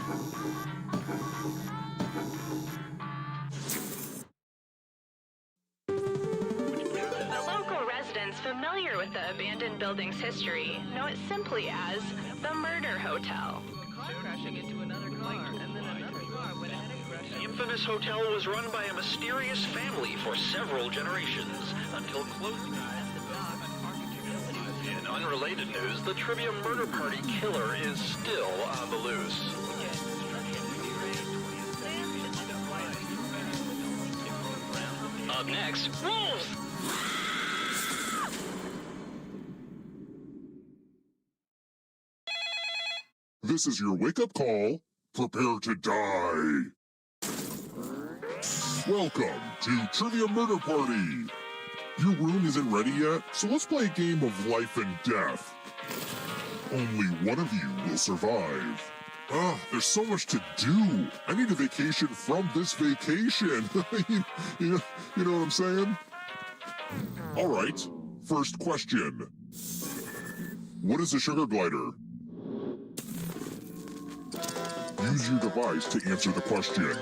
The local residents familiar with the abandoned building's history know it simply as the Murder Hotel. Crashing into another car, and then another car went ahead and crashed. The infamous hotel was run by a mysterious family for several generations until close. In unrelated news, the trivia murder party killer is still on the loose. Up next, wolves! This is your wake-up call. Prepare to die. Welcome to Trivia Murder Party. Your room isn't ready yet, so let's play a game of life and death. Only one of you will survive. There's so much to do. I need a vacation from this vacation. you know what I'm saying? All right, first question. What is a sugar glider? Use your device to answer the question.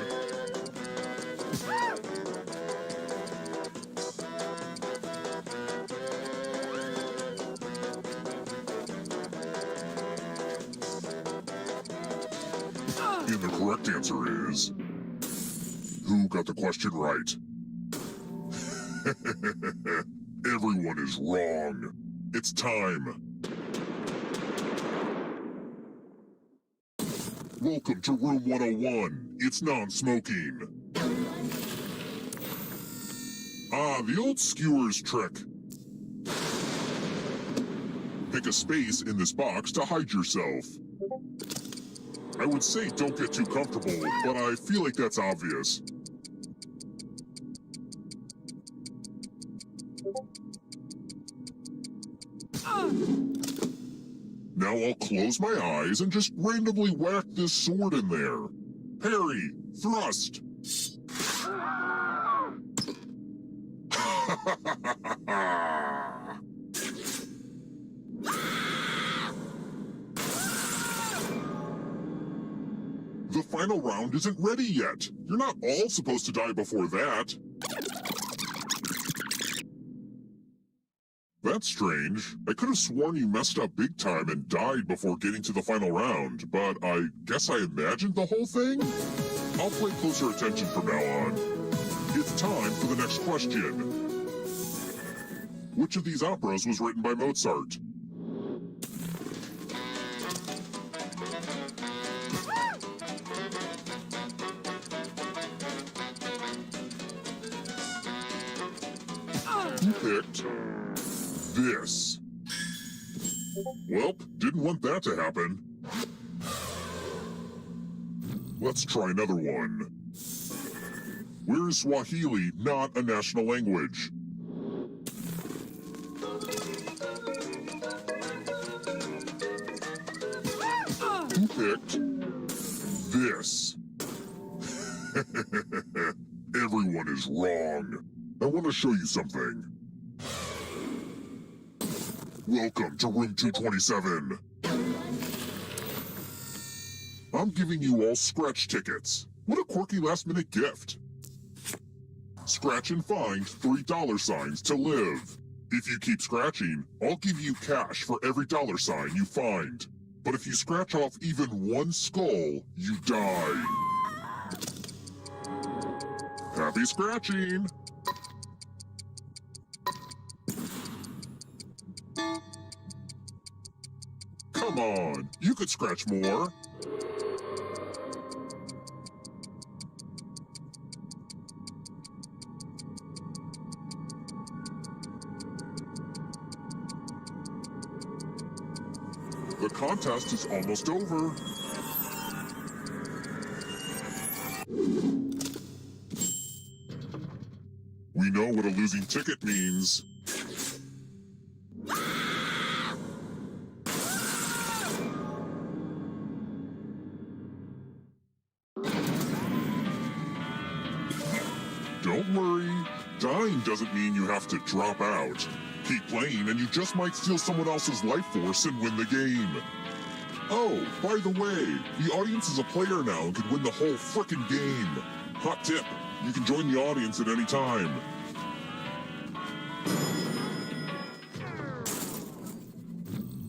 And the correct answer is... Who got the question right? Everyone is wrong. It's time. Welcome to room 101. It's non-smoking. The old skewers trick. Pick a space in this box to hide yourself. I would say don't get too comfortable, but I feel like that's obvious. Now I'll close my eyes and just randomly whack this sword in there. Parry, thrust. The final round isn't ready yet. You're not all supposed to die before that. That's strange. I could have sworn you messed up big time and died before getting to the final round, but I guess I imagined the whole thing? I'll pay closer attention from now on. It's time for the next question. Which of these operas was written by Mozart? Who picked this? Welp, didn't want that to happen. Let's try another one. Where is Swahili not a national language? Who picked this? Everyone is wrong. I want to show you something. Welcome to room 227. I'm giving you all scratch tickets. What a quirky last-minute gift. Scratch and find $3 to live. If you keep scratching, I'll give you cash for every $sign you find. But if you scratch off even one skull, you die. Happy scratching! Come on, you could scratch more. The contest is almost over. We know what a losing ticket means. Don't worry, dying doesn't mean you have to drop out. Keep playing and you just might steal someone else's life force and win the game. Oh, by the way, the audience is a player now and can win the whole frickin' game. Hot tip, you can join the audience at any time.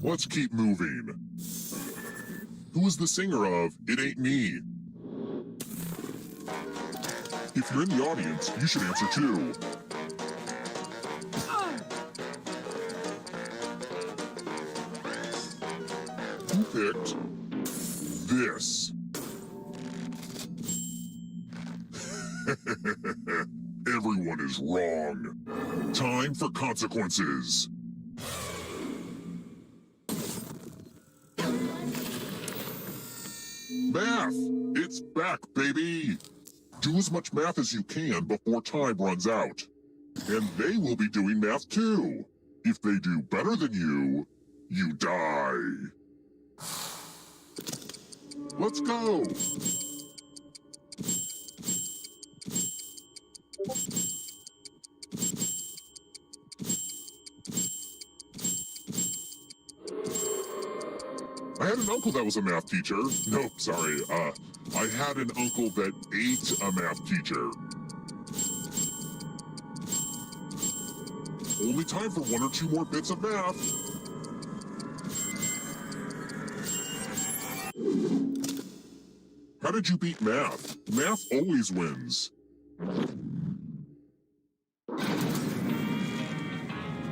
Let's keep moving. Who is the singer of It Ain't Me? If you're in the audience, you should answer too. Who picked this? Everyone is wrong. Time for consequences. Math! It's back, baby! Do as much math as you can before time runs out. And they will be doing math too. If they do better than you, you die. Let's go! I had an uncle that was a math teacher. Nope, sorry. I had an uncle that ate a math teacher. Only time for 1 or 2 more bits of math. How did you beat math? Math always wins.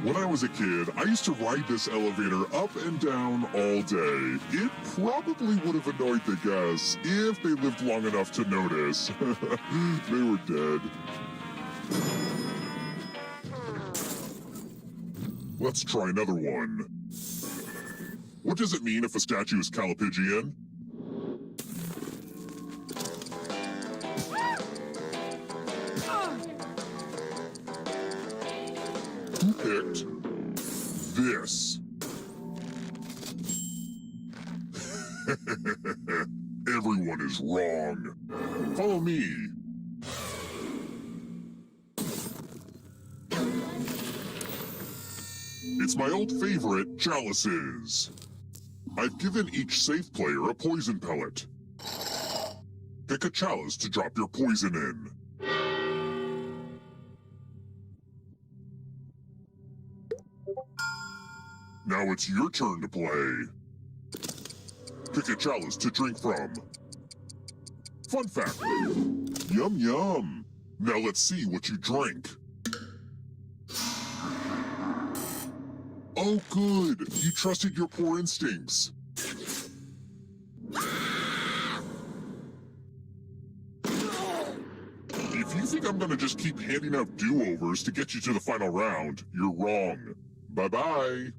When I was a kid, I used to ride this elevator up and down all day. It probably would have annoyed the guests if they lived long enough to notice. They were dead. Let's try another one. What does it mean if a statue is Calipigian? Who picked this? Everyone is wrong. Follow me. It's my old favorite, chalices. I've given each safe player a poison pellet. Pick a chalice to drop your poison in. Now it's your turn to play. Pick a chalice to drink from. Fun fact. Yum yum. Now let's see what you drink. Oh good, you trusted your poor instincts. If you think I'm gonna just keep handing out do-overs to get you to the final round, you're wrong. Bye-bye.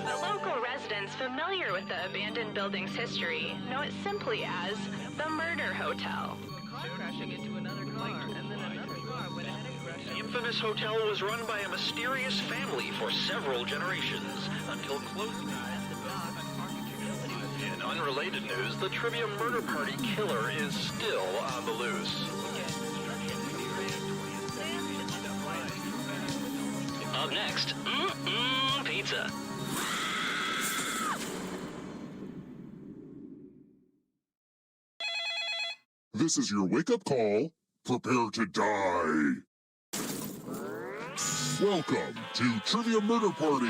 The local residents familiar with the abandoned building's history know it simply as the Murder Hotel. Car crashing into another infamous hotel was run by a mysterious family for several generations until close. In unrelated news, the Trivia Murder Party killer is still on the loose. Up next, pizza. This is your wake-up call. Prepare to die. Welcome to Trivia Murder Party.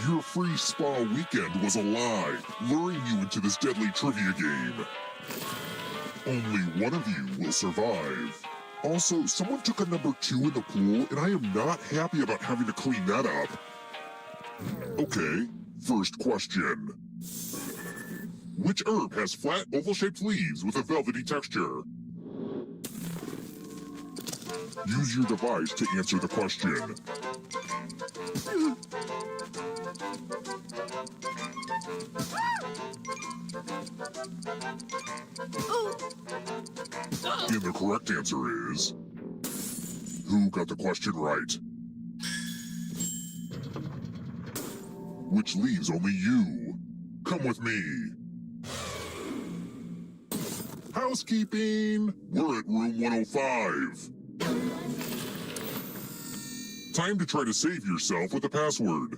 Your free spa weekend was a lie, luring you into this deadly trivia game. Only one of you will survive. Also, someone took a number 2 in the pool, and I am not happy about having to clean that up. Okay, first question. Which herb has flat, oval-shaped leaves with a velvety texture? Use your device to answer the question. And the correct answer is... Who got the question right? Which leaves only you. Come with me. Housekeeping! We're at room 105. Time to try to save yourself with a password.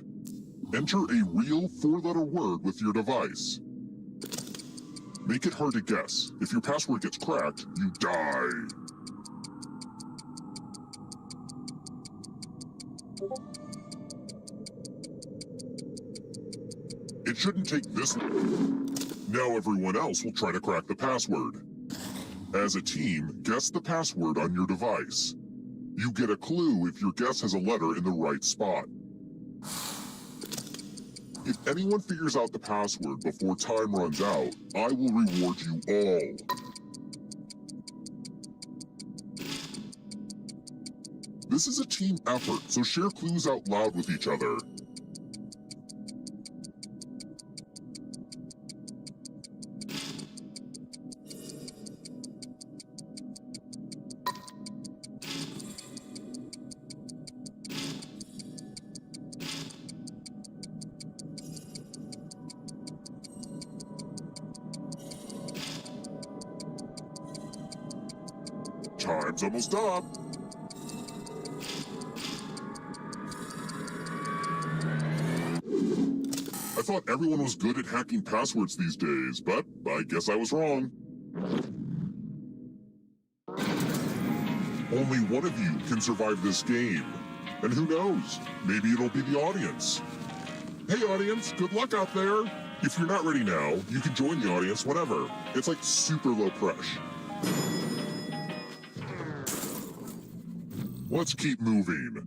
Enter a real 4-letter word with your device. Make it hard to guess. If your password gets cracked, you die. It shouldn't take this long. Now everyone else will try to crack the password. As a team, guess the password on your device. You get a clue if your guess has a letter in the right spot. If anyone figures out the password before time runs out, I will reward you all. This is a team effort, so share clues out loud with each other. Time's almost up. I thought everyone was good at hacking passwords these days, but I guess I was wrong. Only one of you can survive this game. And who knows, maybe it'll be the audience. Hey audience, good luck out there. If you're not ready now, you can join the audience whenever. It's like super low pressure. Let's keep moving.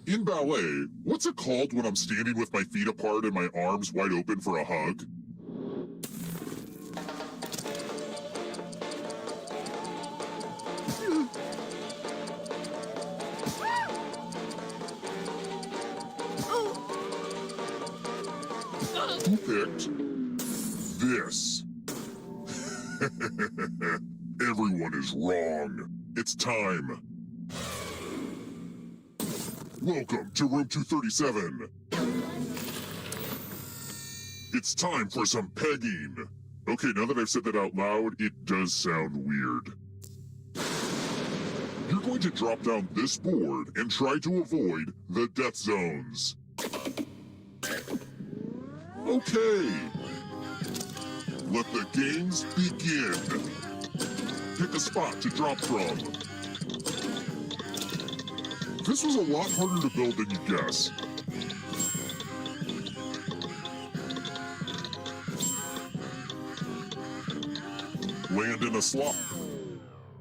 In ballet, what's it called when I'm standing with my feet apart and my arms wide open for a hug? Who picked this? Everyone is wrong. It's time. Welcome to room 237. It's time for some pegging. Okay, now that I've said that out loud, it does sound weird. You're going to drop down this board and try to avoid the death zones. Okay. Let the games begin. Pick a spot to drop from. This was a lot harder to build than you guess. Land in a slot.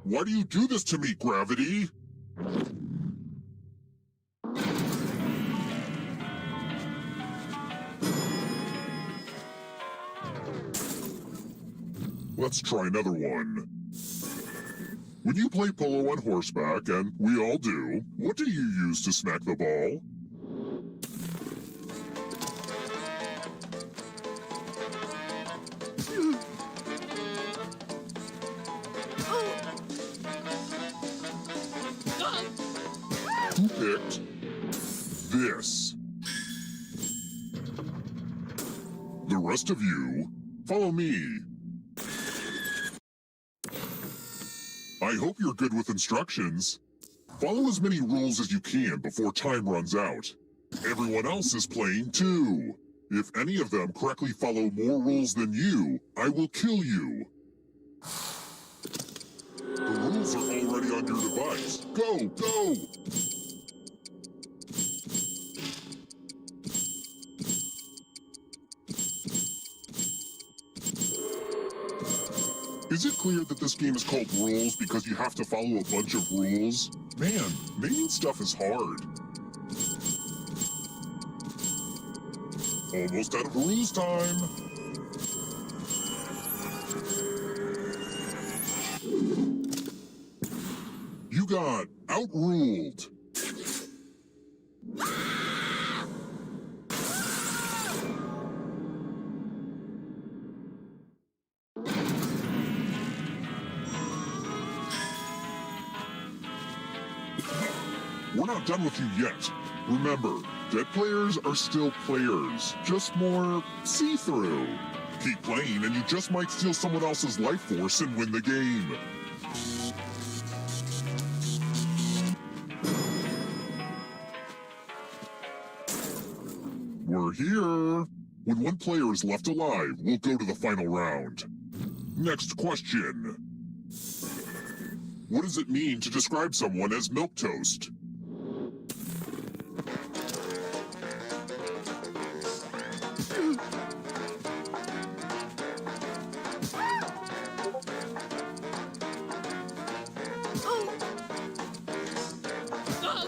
Why do you do this to me, gravity? Let's try another one. When you play polo on horseback, and we all do, what do you use to smack the ball? picked this? The rest of you, follow me. I hope you're good with instructions. Follow as many rules as you can before time runs out. Everyone else is playing too. If any of them correctly follow more rules than you, I will kill you. The rules are already on your device. Go, go! Is it clear that this game is called Rules because you have to follow a bunch of rules? Man, naming stuff is hard. Almost out of rules time. You got outruled. We're not done with you yet. Remember, dead players are still players, just more see-through. Keep playing and you just might steal someone else's life force and win the game. We're here. When one player is left alive, we'll go to the final round. Next question. What does it mean to describe someone as milquetoast?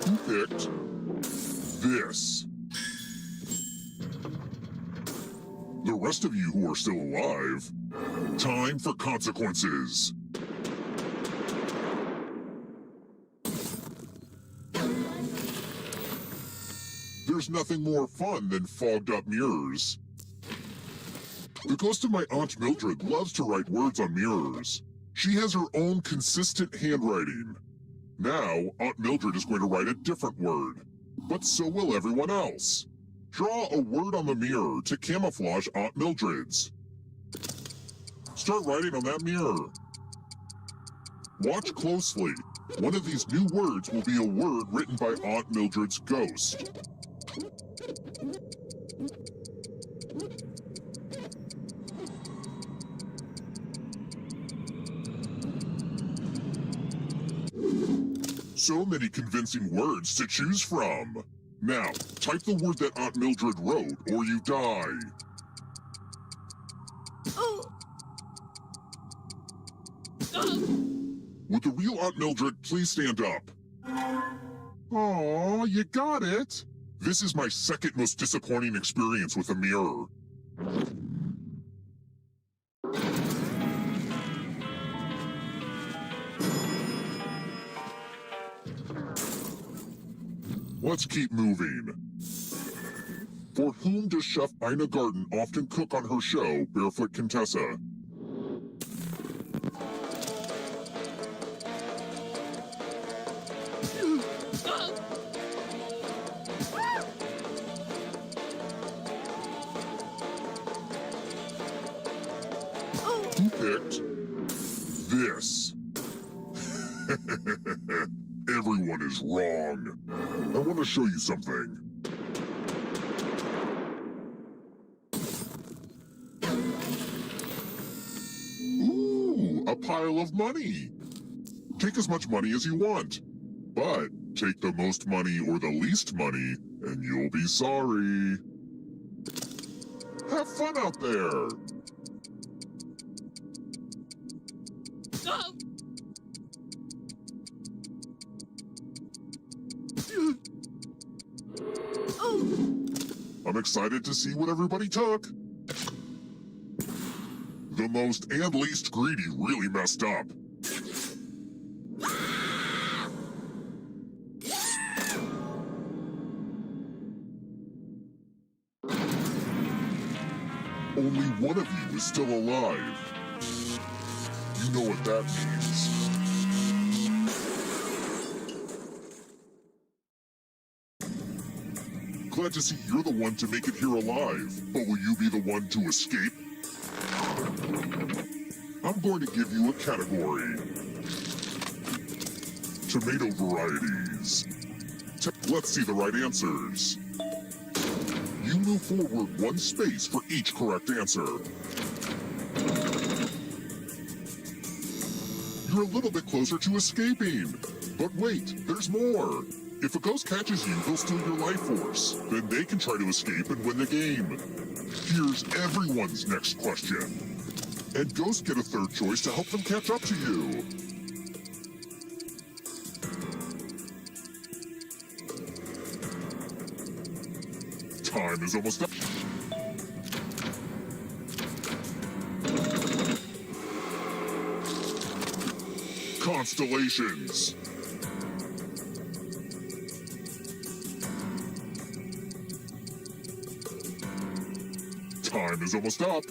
Who picked this? The rest of you who are still alive, time for consequences. There's nothing more fun than fogged up mirrors. The ghost of my Aunt Mildred loves to write words on mirrors. She has her own consistent handwriting. Now, Aunt Mildred is going to write a different word, but so will everyone else. Draw a word on the mirror to camouflage Aunt Mildred's. Start writing on that mirror. Watch closely. One of these new words will be a word written by Aunt Mildred's ghost. So many convincing words to choose from. Now, type the word that Aunt Mildred wrote, or you die. Would the real Aunt Mildred please stand up? Aw, you got it. This is my second most disappointing experience with a mirror. Let's keep moving. For whom does Chef Ina Garten often cook on her show, Barefoot Contessa? Who picked this? Everyone is wrong. I want to show you something. Ooh, a pile of money. Take as much money as you want, but take the most money or the least money, and you'll be sorry. Have fun out there. I'm excited to see what everybody took. The most and least greedy really messed up. Only one of you is still alive. You know what that means. glad to see you're the one to make it here alive. But will you be the one to escape? I'm going to give you a category. Tomato varieties. Let's see the right answers. You move forward 1 space for each correct answer. You're a little bit closer to escaping. But wait, there's more. If a ghost catches you, they'll steal your life force. Then they can try to escape and win the game. Here's everyone's next question. And ghosts get a third choice to help them catch up to you. Time is almost up. Constellations. Time is almost up.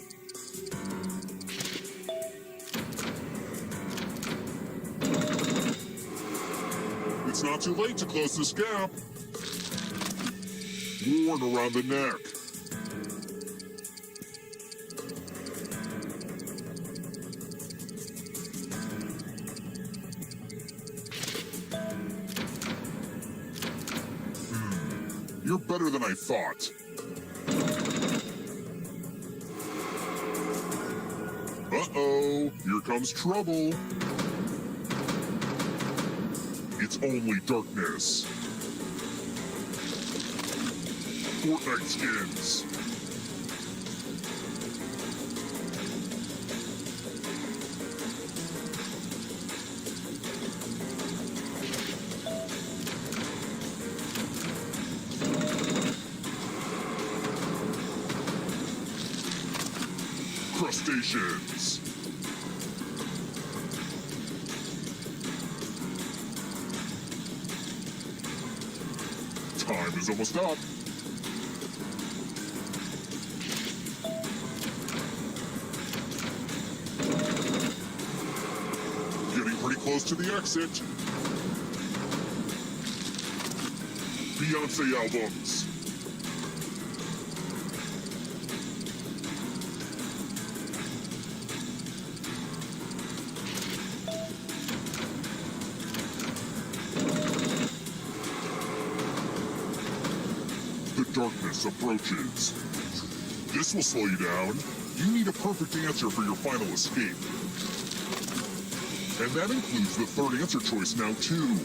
It's not too late to close this gap. Worn around the neck. You're better than I thought. Uh-oh, here comes trouble. It's only darkness. Fortnite skins. Crustaceans. Time is almost up. Getting pretty close to the exit. Beyonce albums. The darkness approaches. This will slow you down. You need a perfect answer for your final escape. And that includes the third answer choice now, too.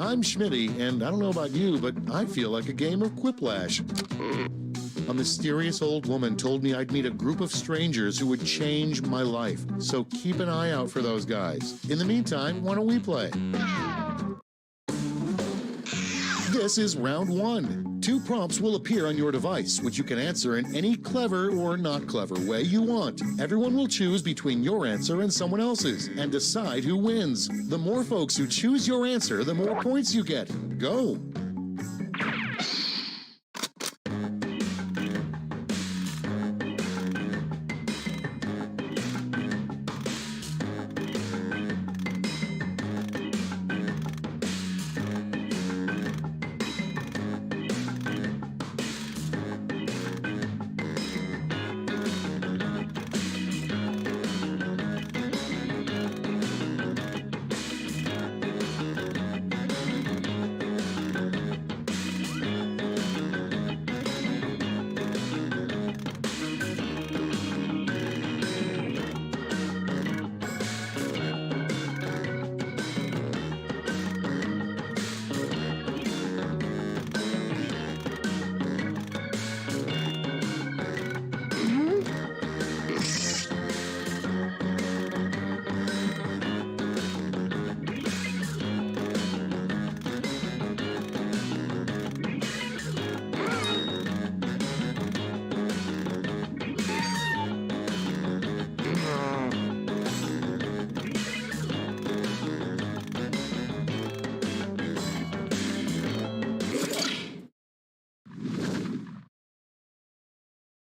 I'm Schmitty, and I don't know about you, but I feel like a game of Quiplash. A mysterious old woman told me I'd meet a group of strangers who would change my life. So keep an eye out for those guys. In the meantime, why don't we play? This is round 1. 2 prompts will appear on your device, which you can answer in any clever or not clever way you want. Everyone will choose between your answer and someone else's and decide who wins. The more folks who choose your answer, the more points you get. Go!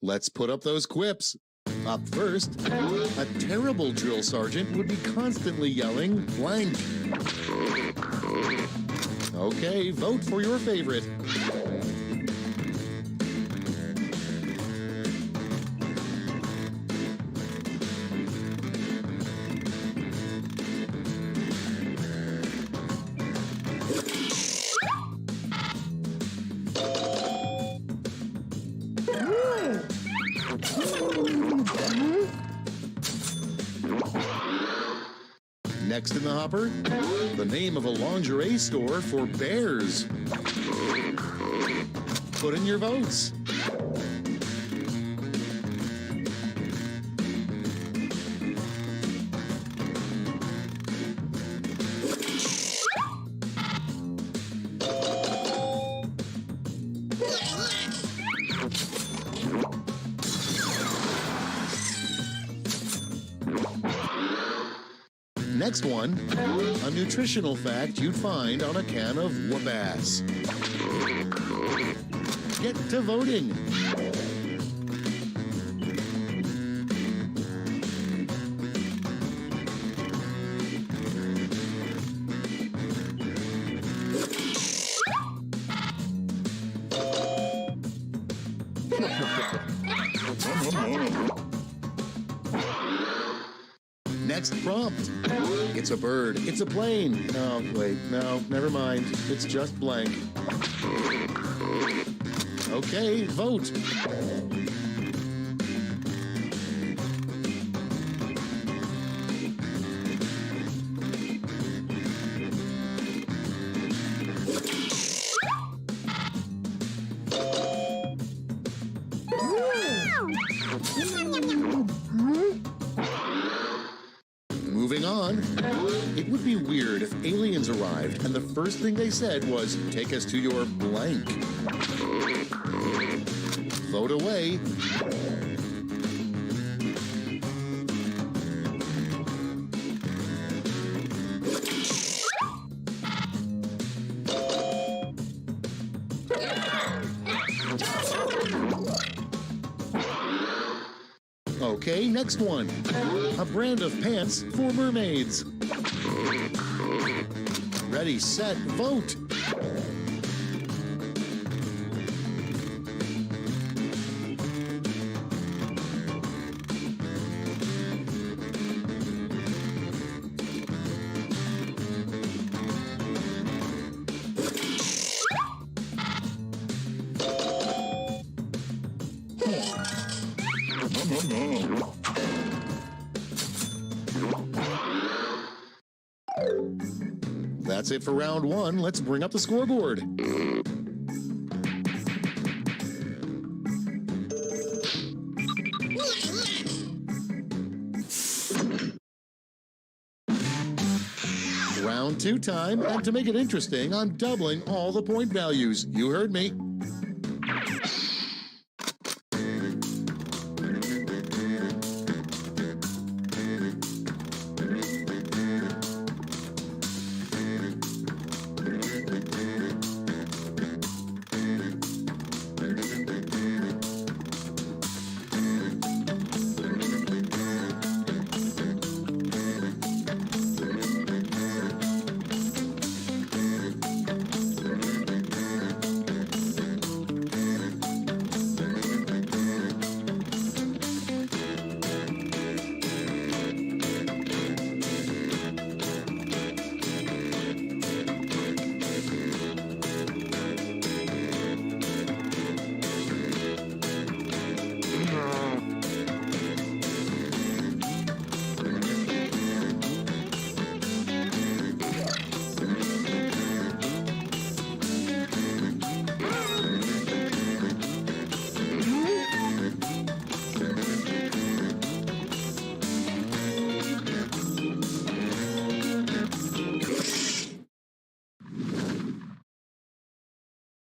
Let's put up those quips. Up first, a terrible drill sergeant would be constantly yelling blank. Okay, vote for your favorite. Next in the hopper, the name of a lingerie store for bears. Put in your votes. Next one, a nutritional fact you'd find on a can of Whoop-Ass. Get to voting. Next prompt. It's a bird. It's a plane. Oh, wait. No, never mind. It's just blank. Okay, vote. Moving on. It would be weird if aliens arrived and the first thing they said was, "Take us to your blank." Vote away. Okay, next one. A brand of pants for mermaids. Ready, set, vote. That's That's it for round one. Let's bring up the scoreboard. Round two time, and to make it interesting, I'm doubling all the point values. You heard me.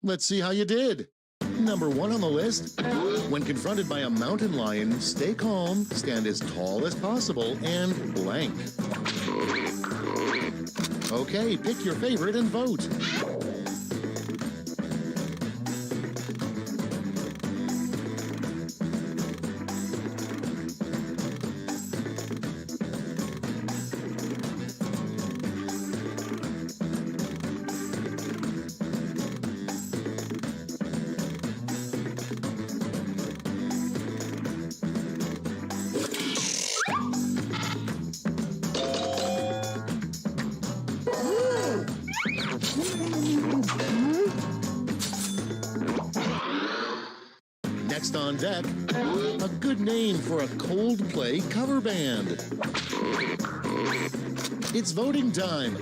Let's see how you did. Number one on the list. When confronted by a mountain lion, stay calm, stand as tall as possible, and blank. Okay, pick your favorite and vote. Next on deck, a good name for a Coldplay cover band. It's voting time.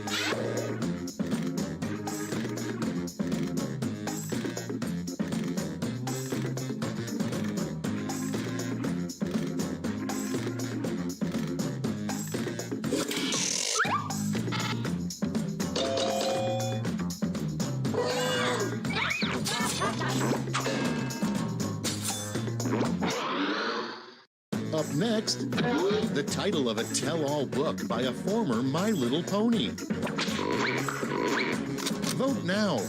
Up next, the title of a tell-all book by a former My Little Pony. Vote now.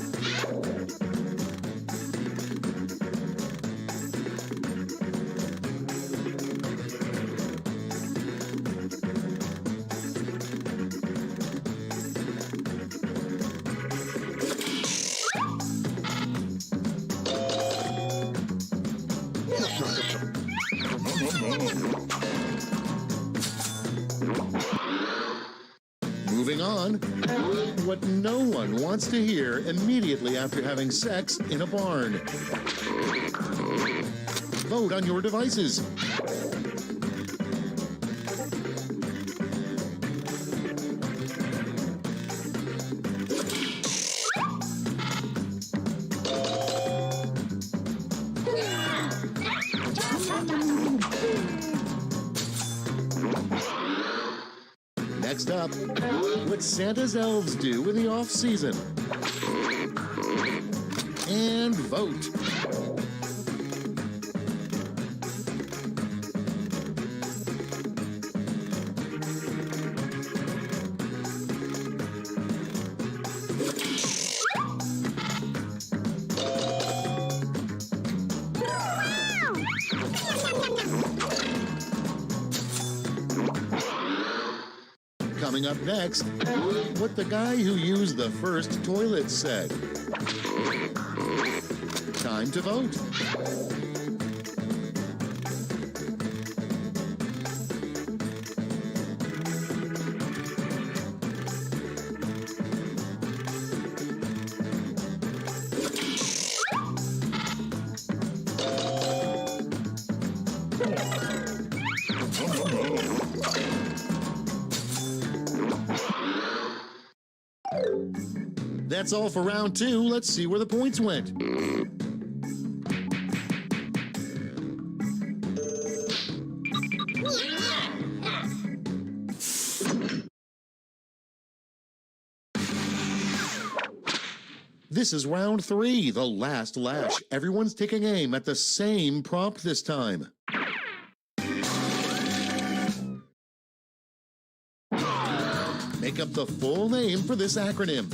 Moving on, what no one wants to hear immediately after having sex in a barn. Vote on your devices. Next up, what Santa's elves do in the off-season. And vote. Coming up next, what the guy who used the first toilet said. Time to vote. That's all for round 2. Let's see where the points went. This is round 3, the last lash. Everyone's taking aim at the same prompt this time. Make up the full name for this acronym.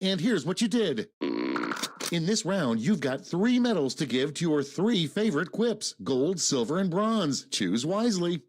And here's what you did. In this round, you've got 3 medals to give to your 3 favorite quips: gold, silver, and bronze. Choose wisely.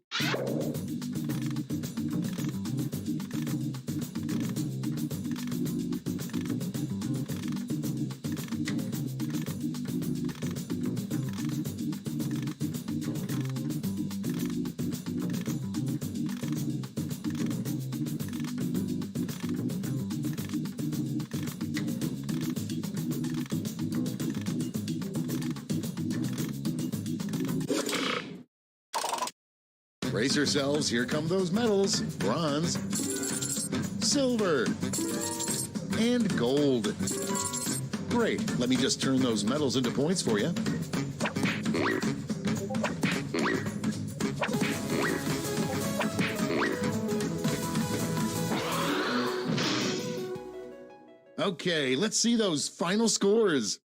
Brace yourselves, here come those medals. Bronze, silver, and gold. Great, let me just turn those medals into points for you. Okay, let's see those final scores.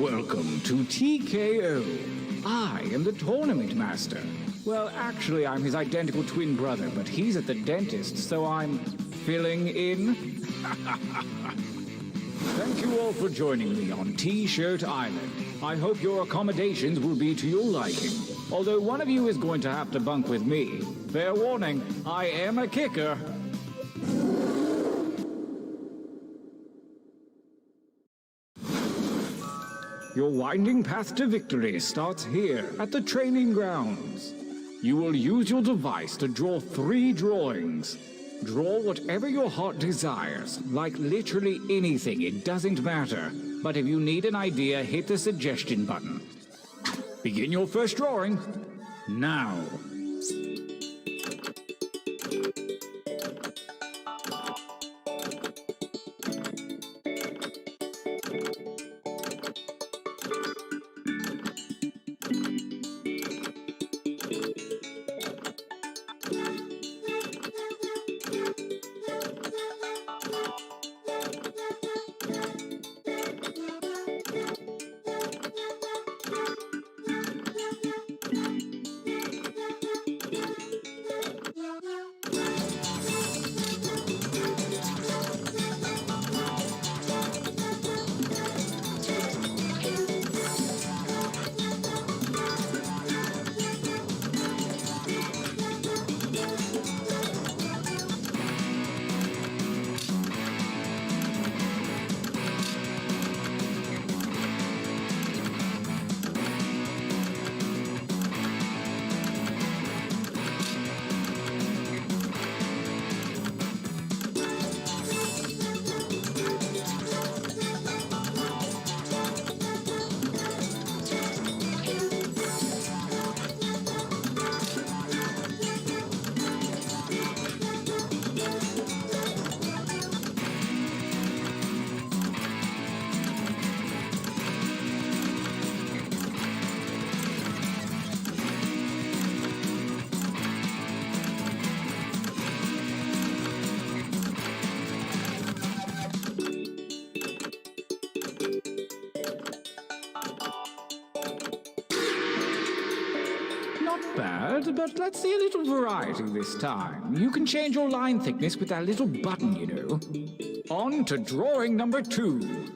Welcome to TKO. I am the tournament master. Well, actually, I'm his identical twin brother, but he's at the dentist, so I'm filling in. Thank you all for joining me on T-Shirt Island. I hope your accommodations will be to your liking. Although one of you is going to have to bunk with me. Fair warning, I am a kicker. Your winding path to victory starts here at the training grounds. You will use your device to draw 3 drawings. Draw whatever your heart desires, like literally anything, it doesn't matter. But if you need an idea, hit the suggestion button. Begin your first drawing now. Not bad, but let's see a little variety this time. You can change your line thickness with that little button, you know. On to drawing number 2.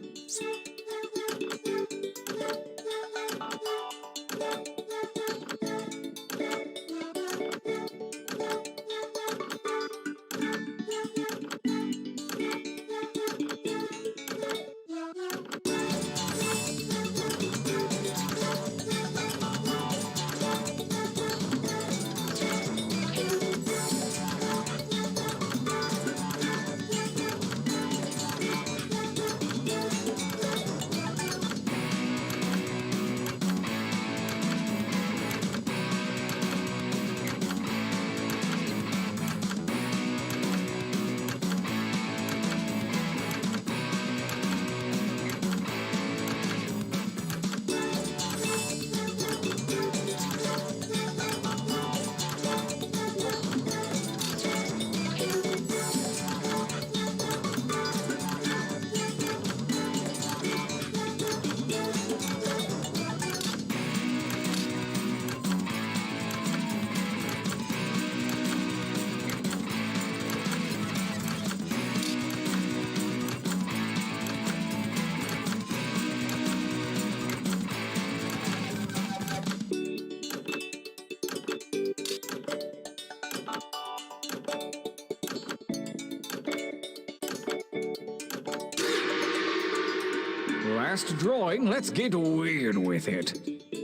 Last drawing, let's get weird with it.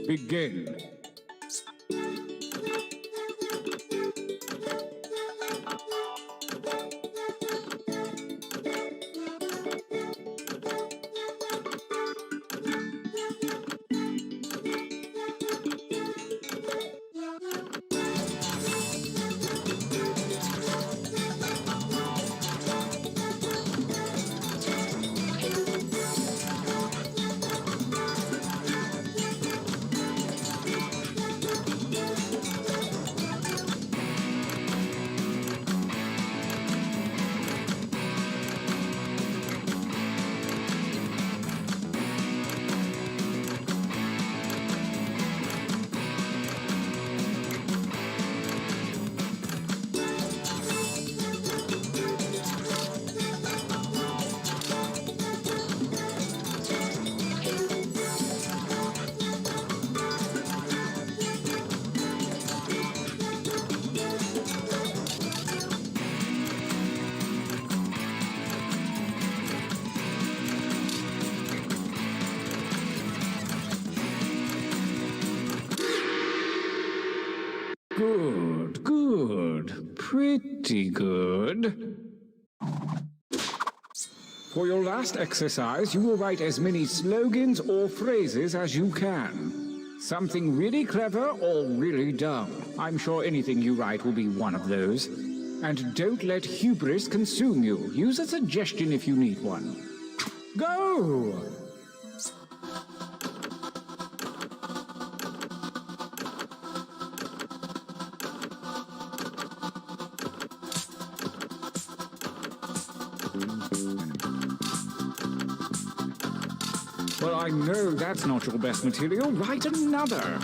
Begin. Good, good. Pretty good. For your last exercise, you will write as many slogans or phrases as you can. Something really clever or really dumb. I'm sure anything you write will be one of those. And don't let hubris consume you. Use a suggestion if you need one. Go! Well, I know that's not your best material. Write another.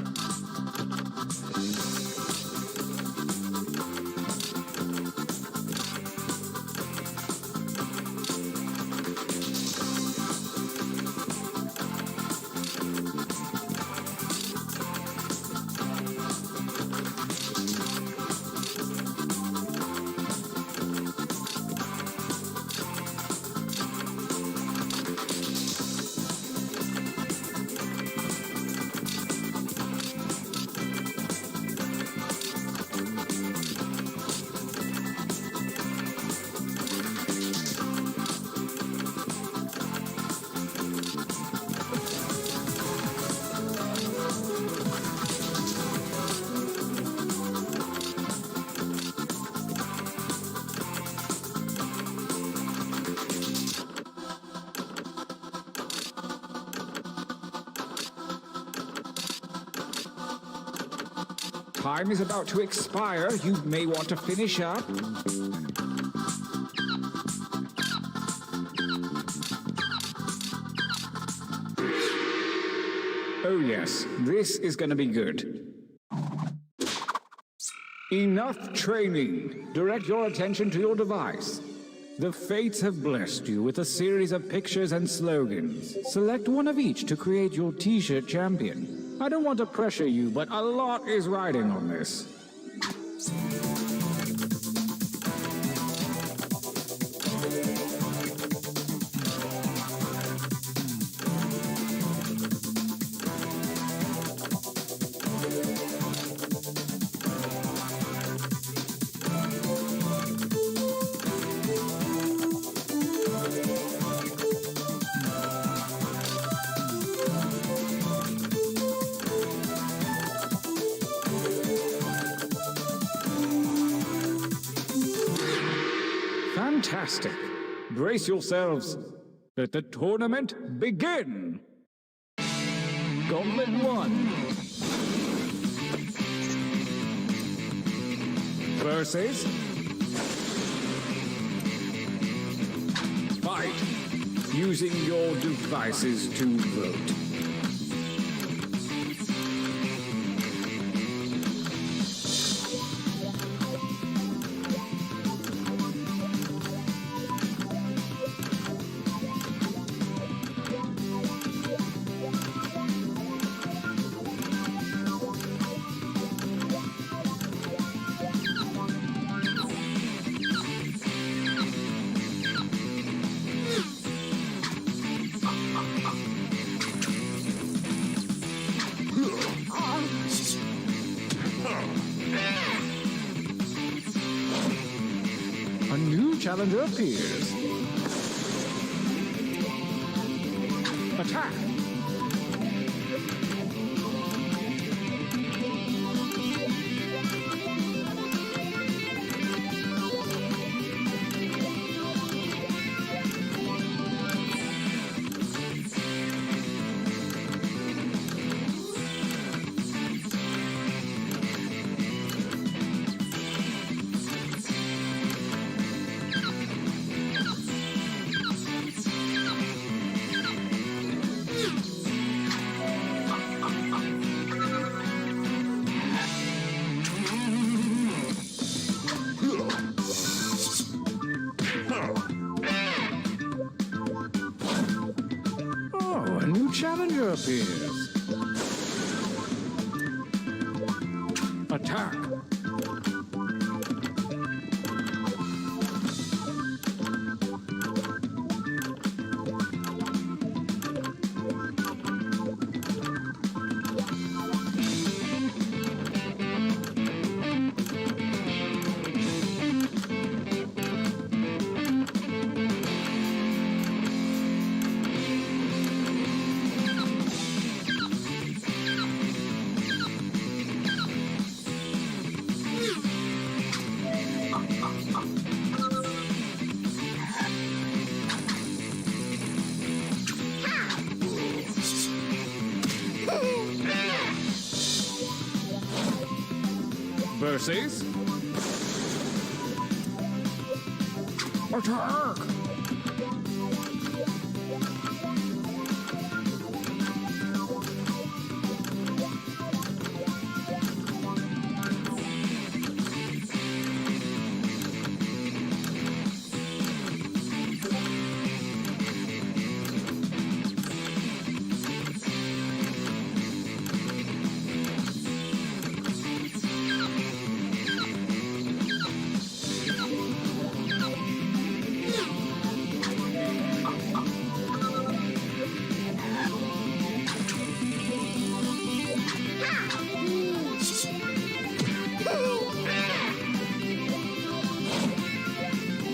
Time is about to expire. You may want to finish up. Oh yes, this is going to be good. Enough training. Direct your attention to your device. The fates have blessed you with a series of pictures and slogans. Select one of each to create your t-shirt champion. I don't want to pressure you, but a lot is riding on this. Fantastic. Brace yourselves. Let the tournament begin. Gauntlet 1. Versus. Fight. Using your devices to vote. A new challenger appears. Attack! Oh, a new challenger appears. Attack! Versus attack!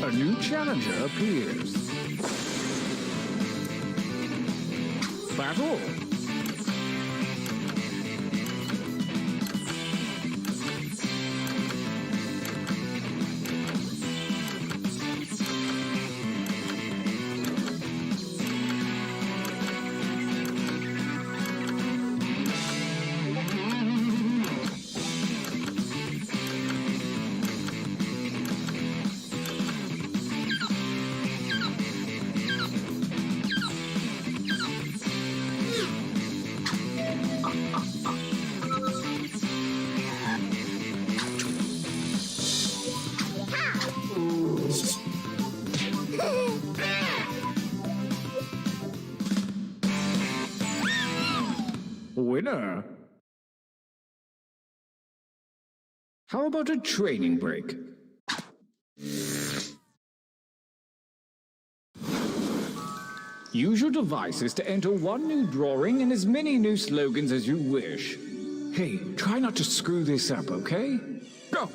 A new challenger appears. Battle! Winner! How about a training break? Use your devices to enter one new drawing and as many new slogans as you wish. Hey, try not to screw this up, okay? Go!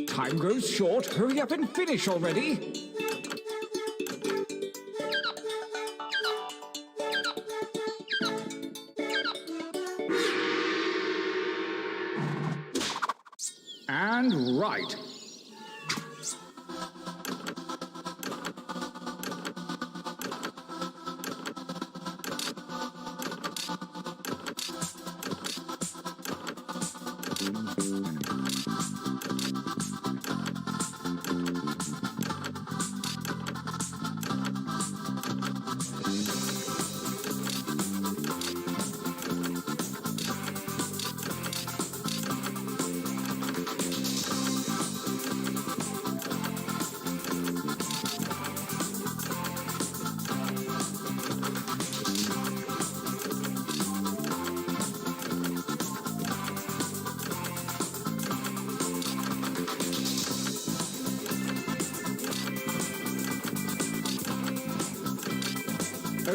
Time grows short. Hurry up and finish already. And right.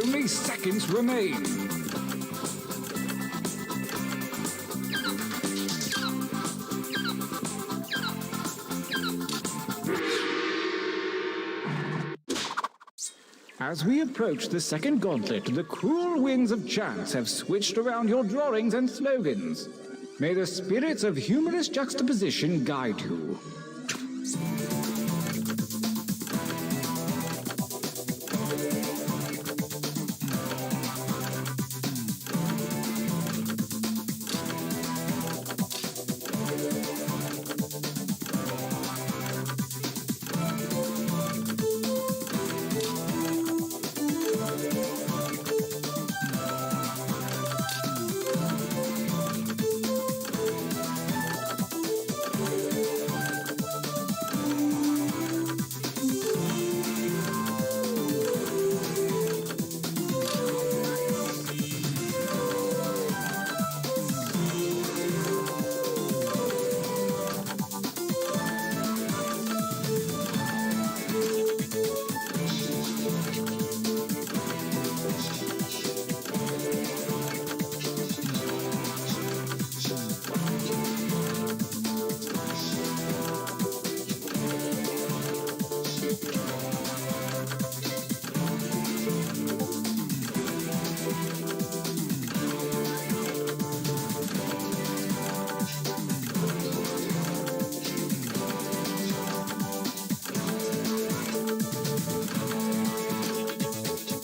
Only seconds remain. As we approach the second gauntlet, the cruel winds of chance have switched around your drawings and slogans. May the spirits of humorous juxtaposition guide you.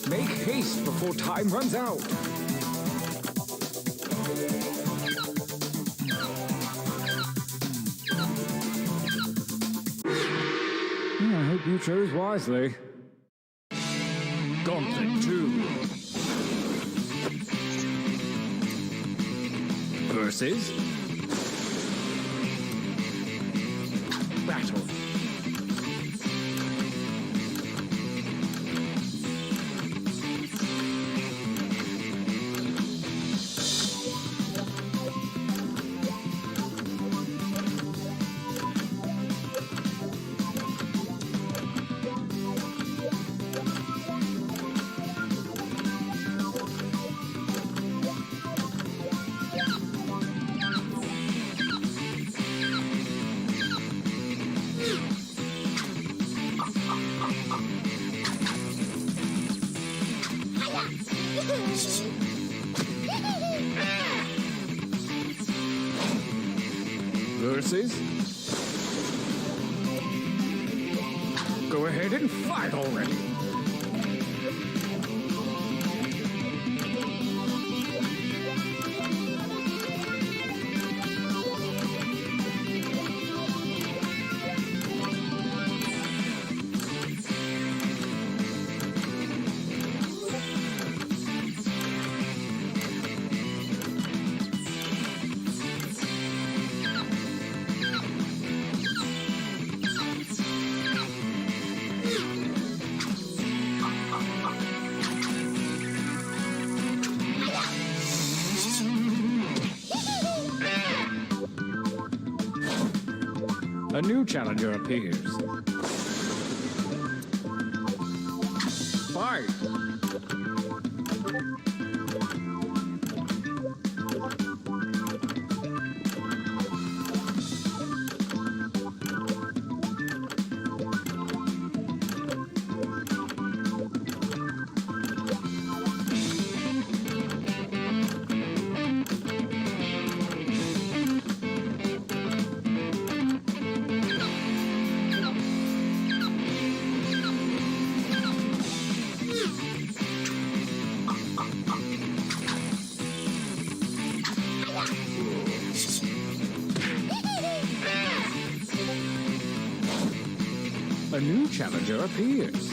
Make haste before time runs out. I hope you chose wisely. Gauntlet 2. Versus Battle. Versus. Go ahead and fight already. A new challenger appears. Fight! A new challenger appears.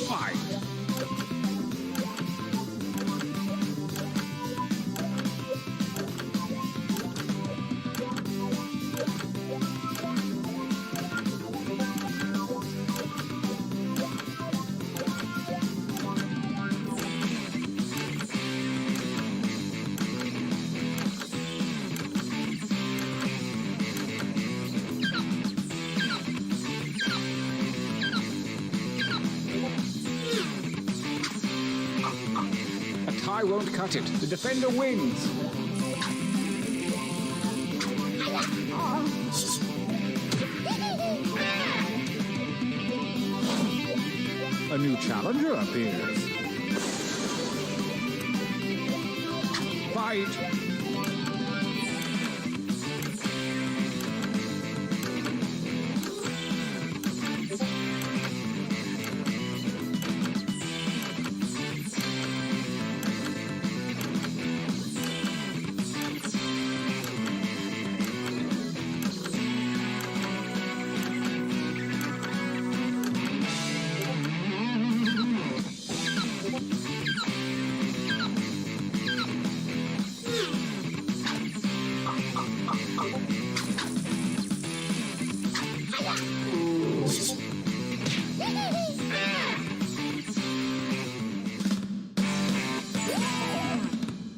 Fight! tie won't cut it. The defender wins. A new challenger appears. Fight!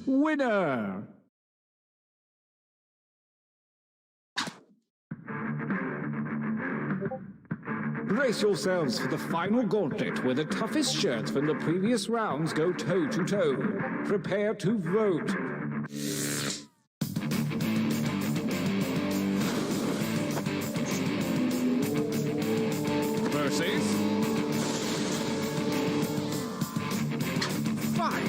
Winner! Brace yourselves for the final gauntlet where the toughest shirts from the previous rounds go toe-to-toe. Prepare to vote. Versus... Fight!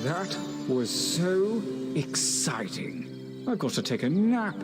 That was so exciting. I've got to take a nap.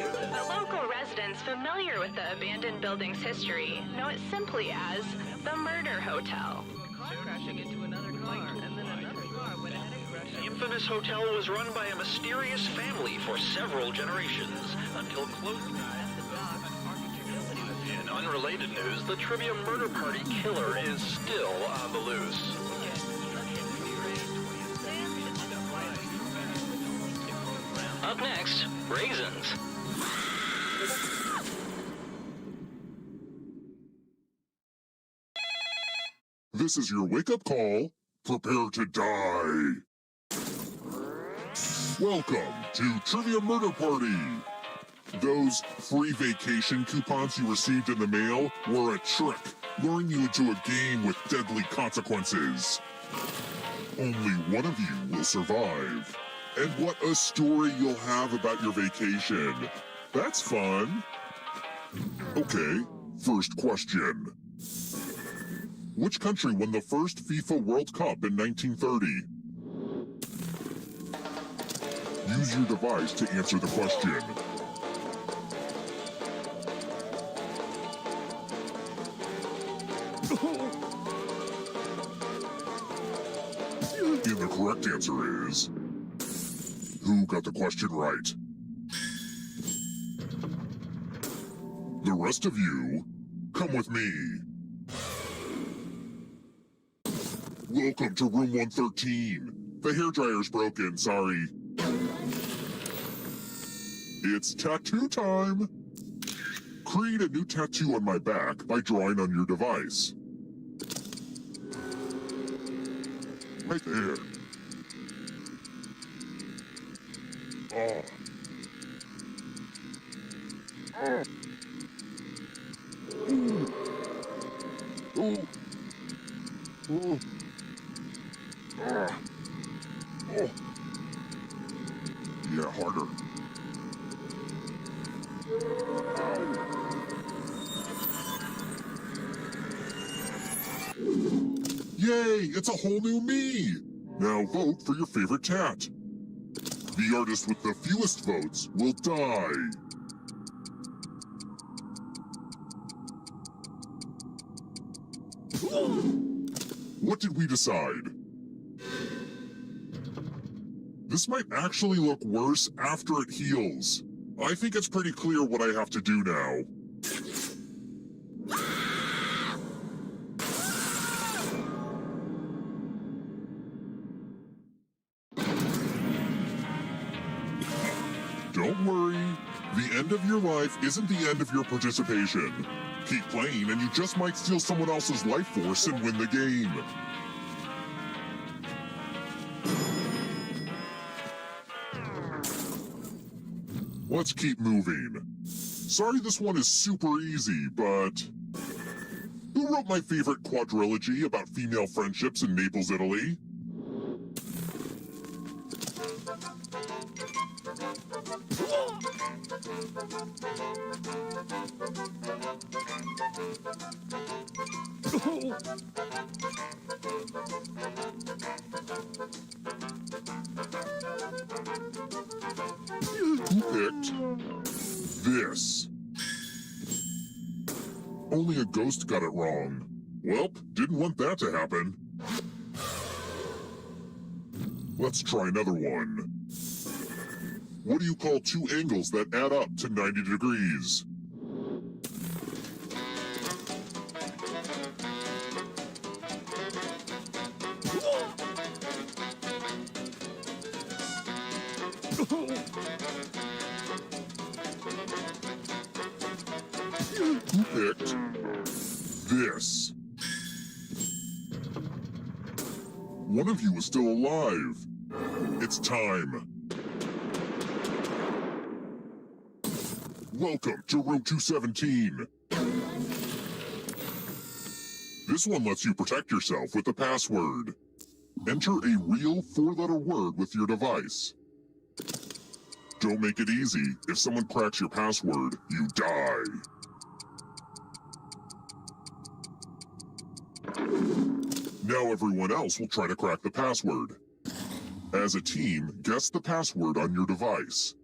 The local residents familiar with the abandoned building's history know it simply as the Murder Hotel. Crashing into another car, and then another car went ahead and crashed. The infamous hotel was run by a mysterious family for several generations until close. In unrelated news, the Trivia Murder Party killer is still on the loose. Up next, raisins. This is your wake-up call. Prepare to die. Welcome to Trivia Murder Party. Those free vacation coupons you received in the mail were a trick, luring you into a game with deadly consequences. Only one of you will survive. And what a story you'll have about your vacation. That's fun. Okay, first question. Which country won the first FIFA World Cup in 1930? Use your device to answer the question. And the correct answer is... Who got the question right? The rest of you, come with me. Welcome to room 113. The hairdryer's broken, sorry. It's tattoo time! Create a new tattoo on my back by drawing on your device. Right there. Oh. Oh. Ooh. Ooh. Oh. Oh. Yeah, harder. Yay! It's a whole new me! Now vote for your favorite tat. The artist with the fewest votes will die. What did we decide? This might actually look worse after it heals. I think it's pretty clear what I have to do now. Don't worry. The end of your life isn't the end of your participation. Keep playing and you just might steal someone else's life force and win the game. Let's keep moving. Sorry this one is super easy, but... Who wrote my favorite quadrilogy about female friendships in Naples, Italy? Who picked this? Only a ghost got it wrong. Welp, didn't want that to happen. Let's try another one. What do you call two angles that add up to 90 degrees? Who picked this? One of you is still alive. It's time. Welcome to room 217. This one lets you protect yourself with a password. Enter a real 4-letter word with your device. Don't make it easy. If someone cracks your password, you die. Now everyone else will try to crack the password. As a team, guess the password on your device.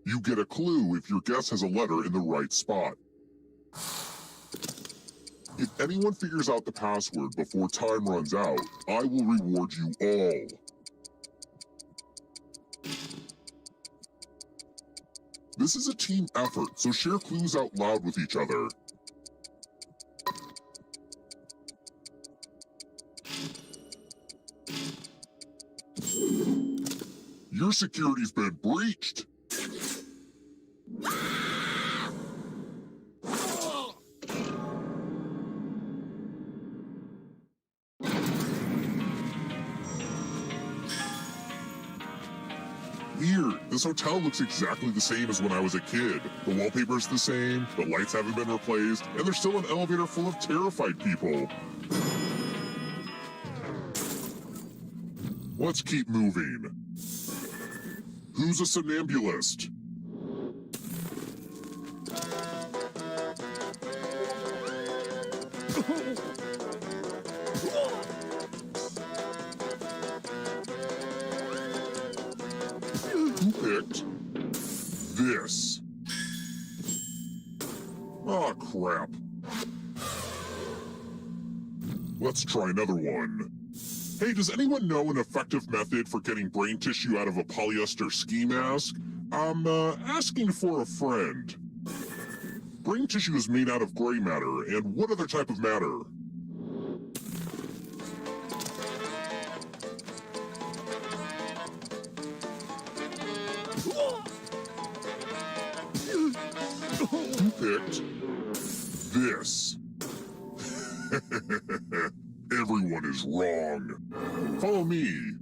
You get a clue if your guess has a letter in the right spot. If anyone figures out the password before time runs out, I will reward you all. This is a team effort, so share clues out loud with each other. Your security's been breached. Weird. This hotel looks exactly the same as when I was a kid. The wallpaper's the same, the lights haven't been replaced, and there's still an elevator full of terrified people. Let's keep moving. Who's a somnambulist? Who picked this? Aw, crap. Let's try another one. Hey, does anyone know an effective method for getting brain tissue out of a polyester ski mask? I'm asking for a friend. Brain tissue is made out of gray matter, and what other type of matter? Who picked this? Everyone is wrong. Follow me.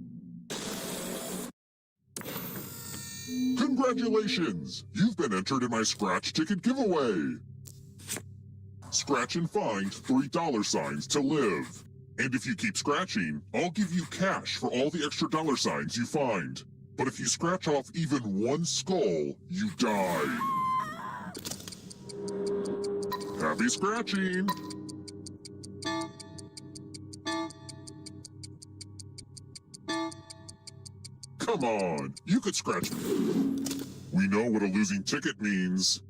Congratulations! You've been entered in my scratch ticket giveaway. Scratch and find $3 to live. And if you keep scratching, I'll give you cash for all the extra $signs you find. But if you scratch off even one skull, you die. Happy scratching! Come on, you could scratch me. We know what a losing ticket means.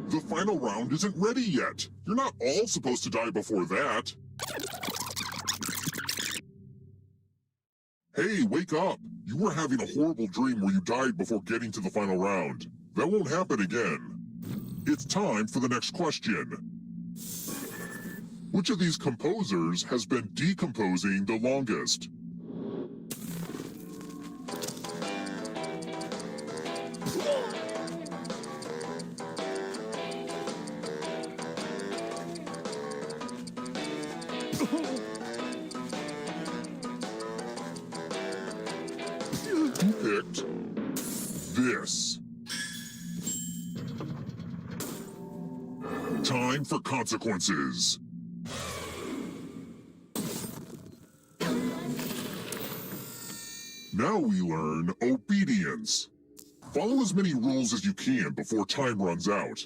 The final round isn't ready yet. You're not all supposed to die before that. Hey, wake up. You were having a horrible dream where you died before getting to the final round. That won't happen again. It's time for the next question. Which of these composers has been decomposing the longest? Who picked this? Time for consequences. Now we learn obedience. Follow as many rules as you can before time runs out.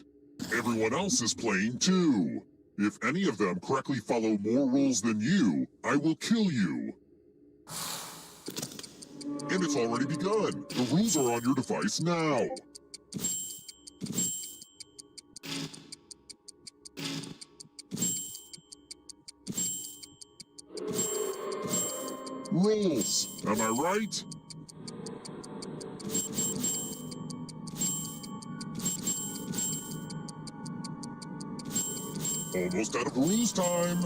Everyone else is playing too. If any of them correctly follow more rules than you, I will kill you. And it's already begun. The rules are on your device now. Rules, am I right? Almost out of rules time.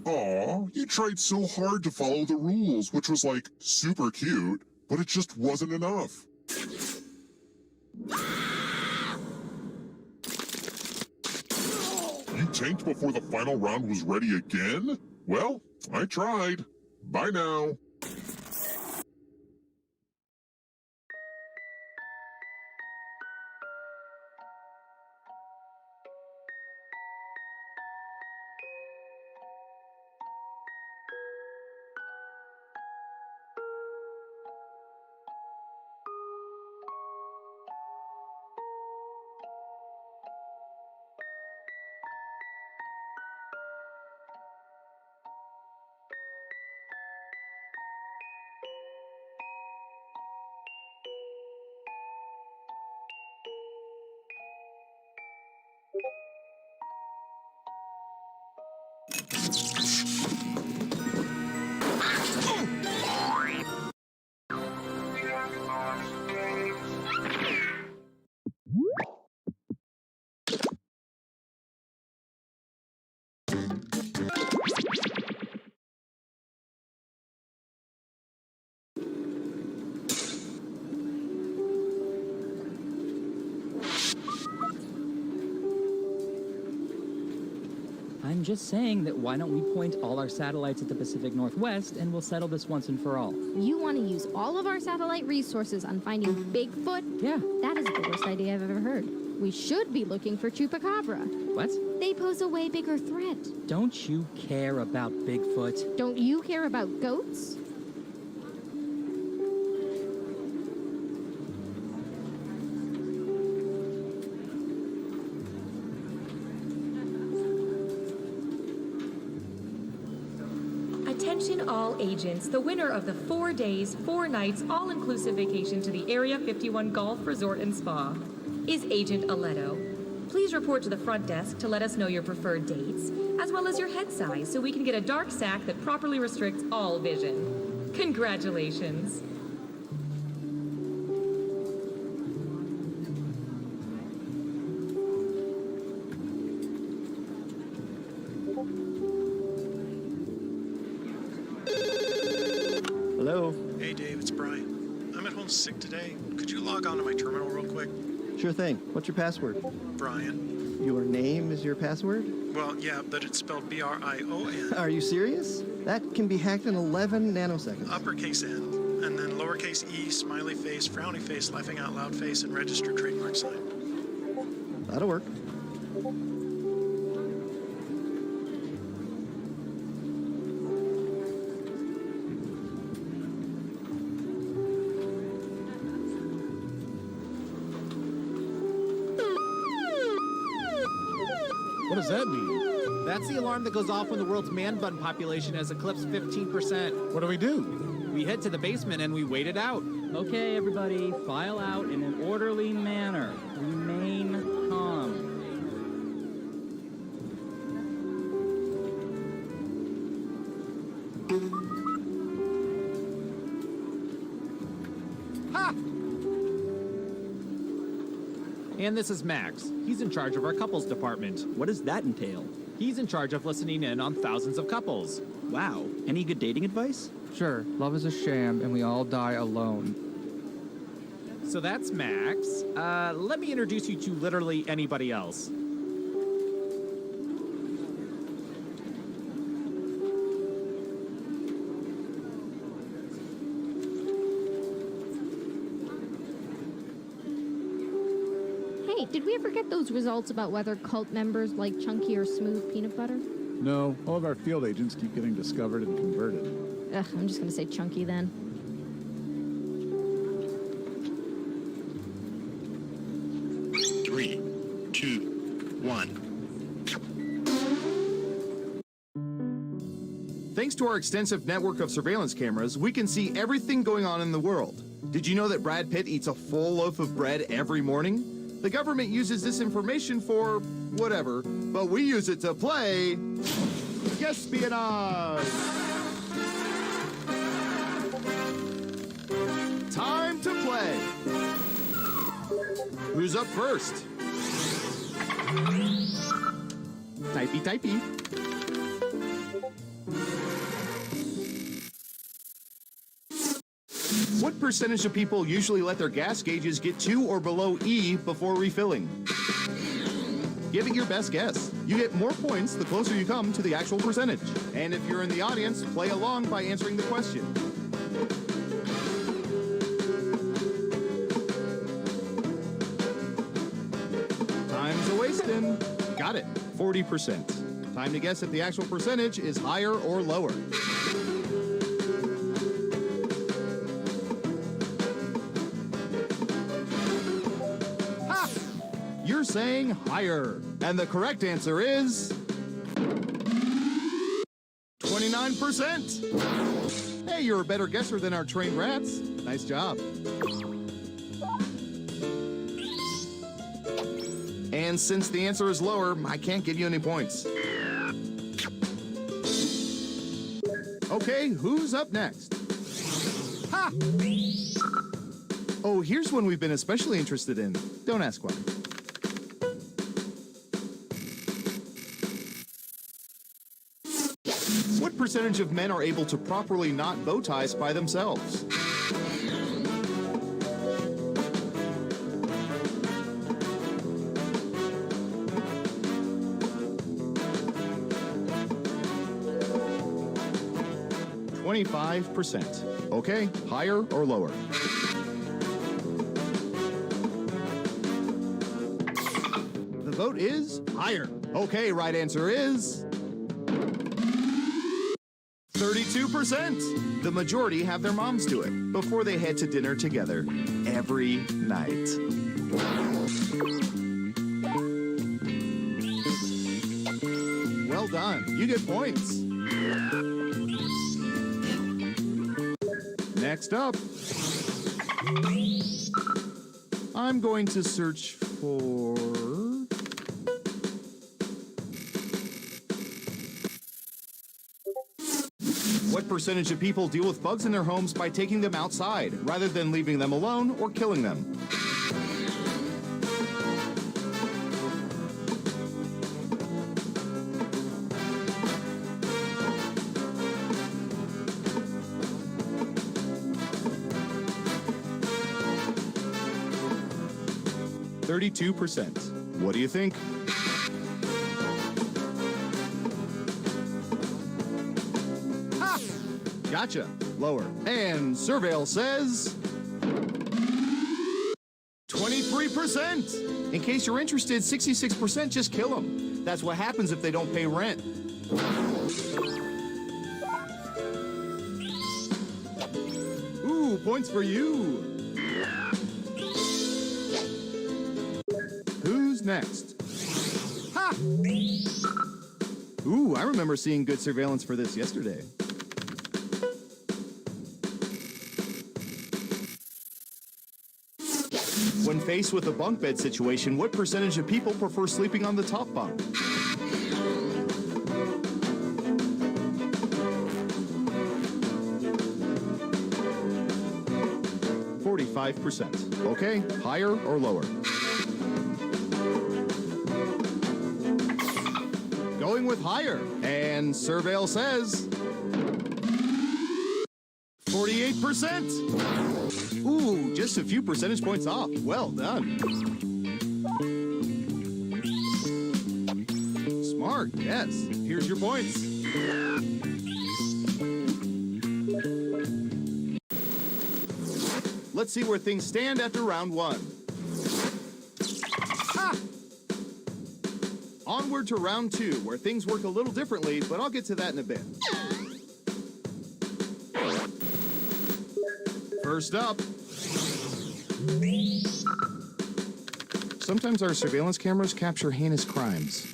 Aw, you tried so hard to follow the rules, which was like super cute, but it just wasn't enough. You tanked before the final round was ready again? Well, I tried. Bye now. I'm just saying that why don't we point all our satellites at the Pacific Northwest and we'll settle this once and for all. You want to use all of our satellite resources on finding Bigfoot? Yeah. That is the worst idea I've ever heard. We should be looking for Chupacabra. What? They pose a way bigger threat. Don't you care about Bigfoot? Don't you care about goats? Attention all agents, the winner of the 4 days, 4 nights, all-inclusive vacation to the Area 51 Golf Resort and Spa is Agent Aletto. Please report to the front desk to let us know your preferred dates, as well as your head size, so we can get a dark sack that properly restricts all vision. Congratulations. Hello? Hey Dave, it's Brian. I'm at home sick today. Could you log on to my terminal real quick? Sure thing. What's your password? Brian. Your name is your password? Well, yeah, but it's spelled B-R-I-O-N. Are you serious? That can be hacked in 11 nanoseconds. Uppercase N, and then lowercase e, smiley face, frowny face, laughing out loud face, and registered trademark sign. That'll work. What does that mean? That's the alarm that goes off when the world's man bun population has eclipsed 15%. What do we do? We head to the basement and we wait it out. Okay, everybody, file out in an orderly manner. Remain calm. Ha! And this is Max. He's in charge of our couples department. What does that entail? He's in charge of listening in on thousands of couples. Wow. Any good dating advice? Sure, love is a sham and we all die alone. So that's Max. Let me introduce you to literally anybody else. Hey, did we ever get those results about whether cult members like chunky or smooth peanut butter? No, all of our field agents keep getting discovered and converted. Ugh, I'm just gonna say chunky then. Three, two, one. Thanks to our extensive network of surveillance cameras, we can see everything going on in the world. Did you know that Brad Pitt eats a full loaf of bread every morning? The government uses this information for whatever, but we use it to play espionage. Time to play. Who's up first? Typey, typey. What percentage of people usually let their gas gauges get to or below E before refilling? Give it your best guess. You get more points the closer you come to the actual percentage. And if you're in the audience, play along by answering the question. Time's a-wasting. Got it, 40%. Time to guess if the actual percentage is higher or lower. Ha! You're saying higher. And the correct answer is 29%. Hey, you're a better guesser than our trained rats. Nice job. And since the answer is lower, I can't give you any points. Okay, who's up next? Ha! Oh, here's one we've been especially interested in. Don't ask why. What percentage of men are able to properly knot bow ties by themselves? 25%. Okay, higher or lower? The vote is higher. Okay, right answer is 32%. The majority have their moms do it before they head to dinner together every night. Well done. You get points. Next up, I'm going to search for... What percentage of people deal with bugs in their homes by taking them outside rather than leaving them alone or killing them? %. What do you think? Ha! Gotcha. Lower. And Surveil says 23%. In case you're interested, 66% just kill them. That's what happens if they don't pay rent. Ooh, points for you. Who's next? Ha! Ooh, I remember seeing good surveillance for this yesterday. When faced with a bunk bed situation, what percentage of people prefer sleeping on the top bunk? %. Okay, higher or lower? Going with higher. And Surveil says 48%. Ooh, just a few percentage points off. Well done. Smart, yes. Here's your points. Let's see where things stand after round one. Ah! Onward to round two, where things work a little differently, but I'll get to that in a bit. First up. Sometimes our surveillance cameras capture heinous crimes.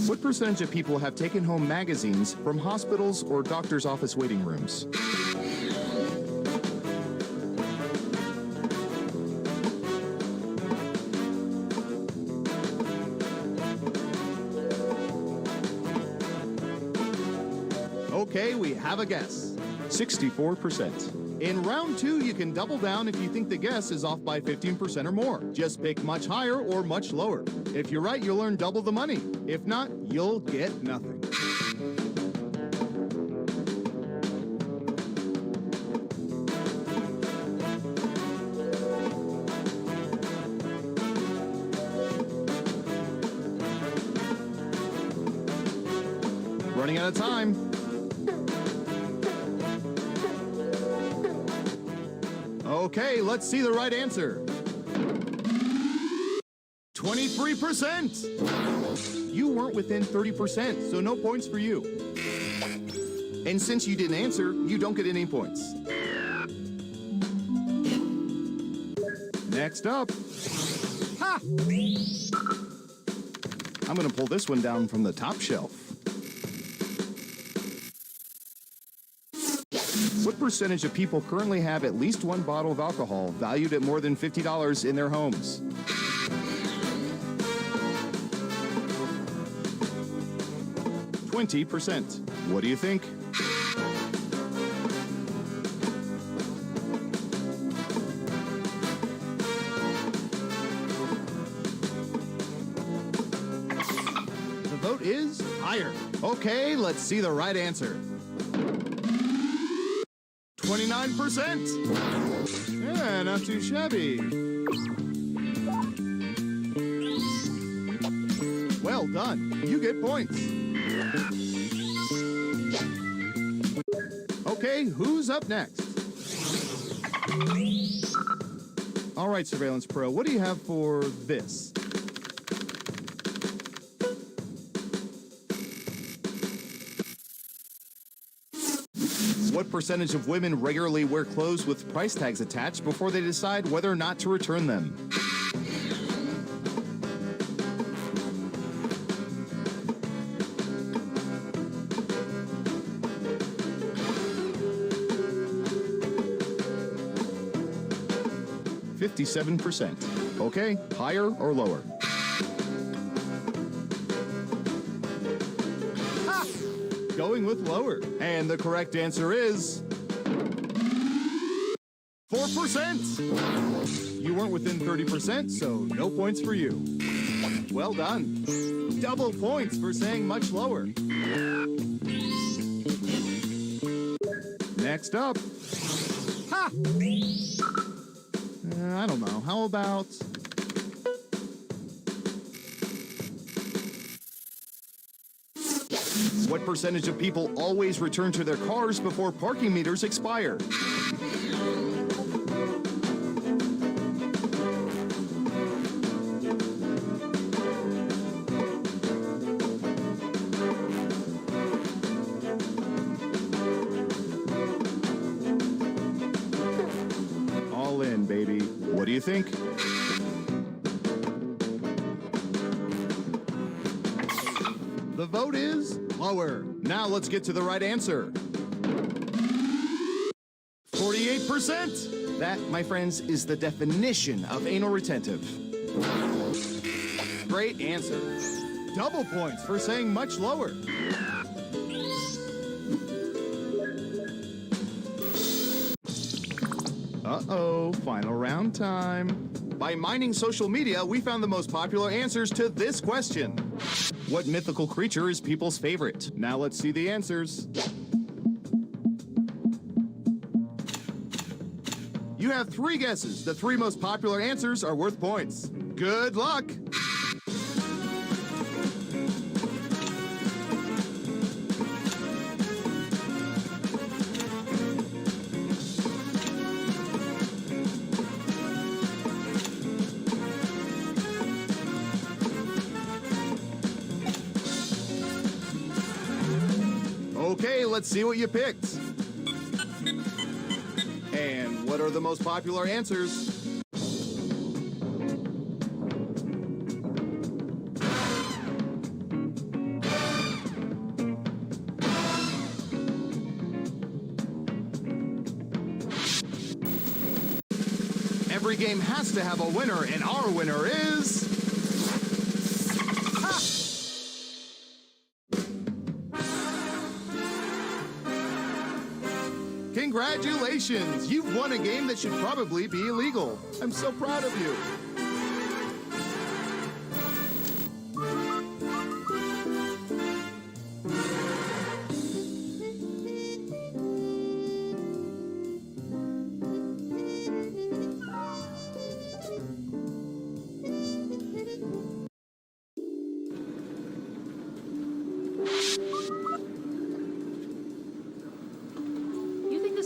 What percentage of people have taken home magazines from hospitals or doctor's office waiting rooms? Okay, we have a guess. 64%. In round two, you can double down if you think the guess is off by 15% or more. Just pick much higher or much lower. If you're right, you'll earn double the money. If not, you'll get nothing. Running out of time. Okay, let's see the right answer. 23%. You weren't within 30%, so no points for you. And since you didn't answer, you don't get any points. Next up. Ha! I'm going to pull this one down from the top shelf. What percentage of people currently have at least one bottle of alcohol valued at more than $50 in their homes? %. What do you think? The vote is higher. Okay, let's see the right answer. 29%. Yeah, not too shabby. Well done. You get points. Okay, who's up next? All right, Surveillance Pro, what do you have for this? What percentage of women regularly wear clothes with price tags attached before they decide whether or not to return them? %57%. Okay, higher or lower? Ha! Going with lower. And the correct answer is 4%. You weren't within 30%, so no points for you. Well done. Double points for saying much lower. Next up. Ha! I don't know. How about... What percentage of people always return to their cars before parking meters expire? All in, baby. What do you think? The vote is lower. Now let's get to the right answer. 48%. That, my friends, is the definition of anal retentive. Great answer. Double points for saying much lower. Uh-oh, final round time. By mining social media, we found the most popular answers to this question. What mythical creature is people's favorite? Now let's see the answers. You have 3 guesses. The 3 most popular answers are worth points. Good luck! Okay, let's see what you picked. And what are the most popular answers? Every game has to have a winner, and our winner is... Congratulations! You've won a game that should probably be illegal. I'm so proud of you.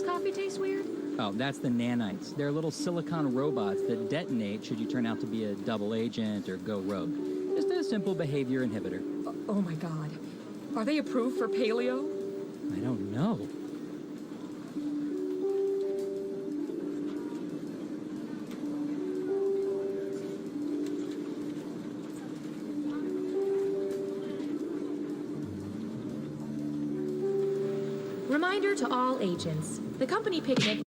Coffee tastes weird? Oh, that's the nanites. They're little silicon robots that detonate should you turn out to be a double agent or go rogue. Just a simple behavior inhibitor. Oh my god. Are they approved for paleo? I don't know. Reminder to all agents. The company picnic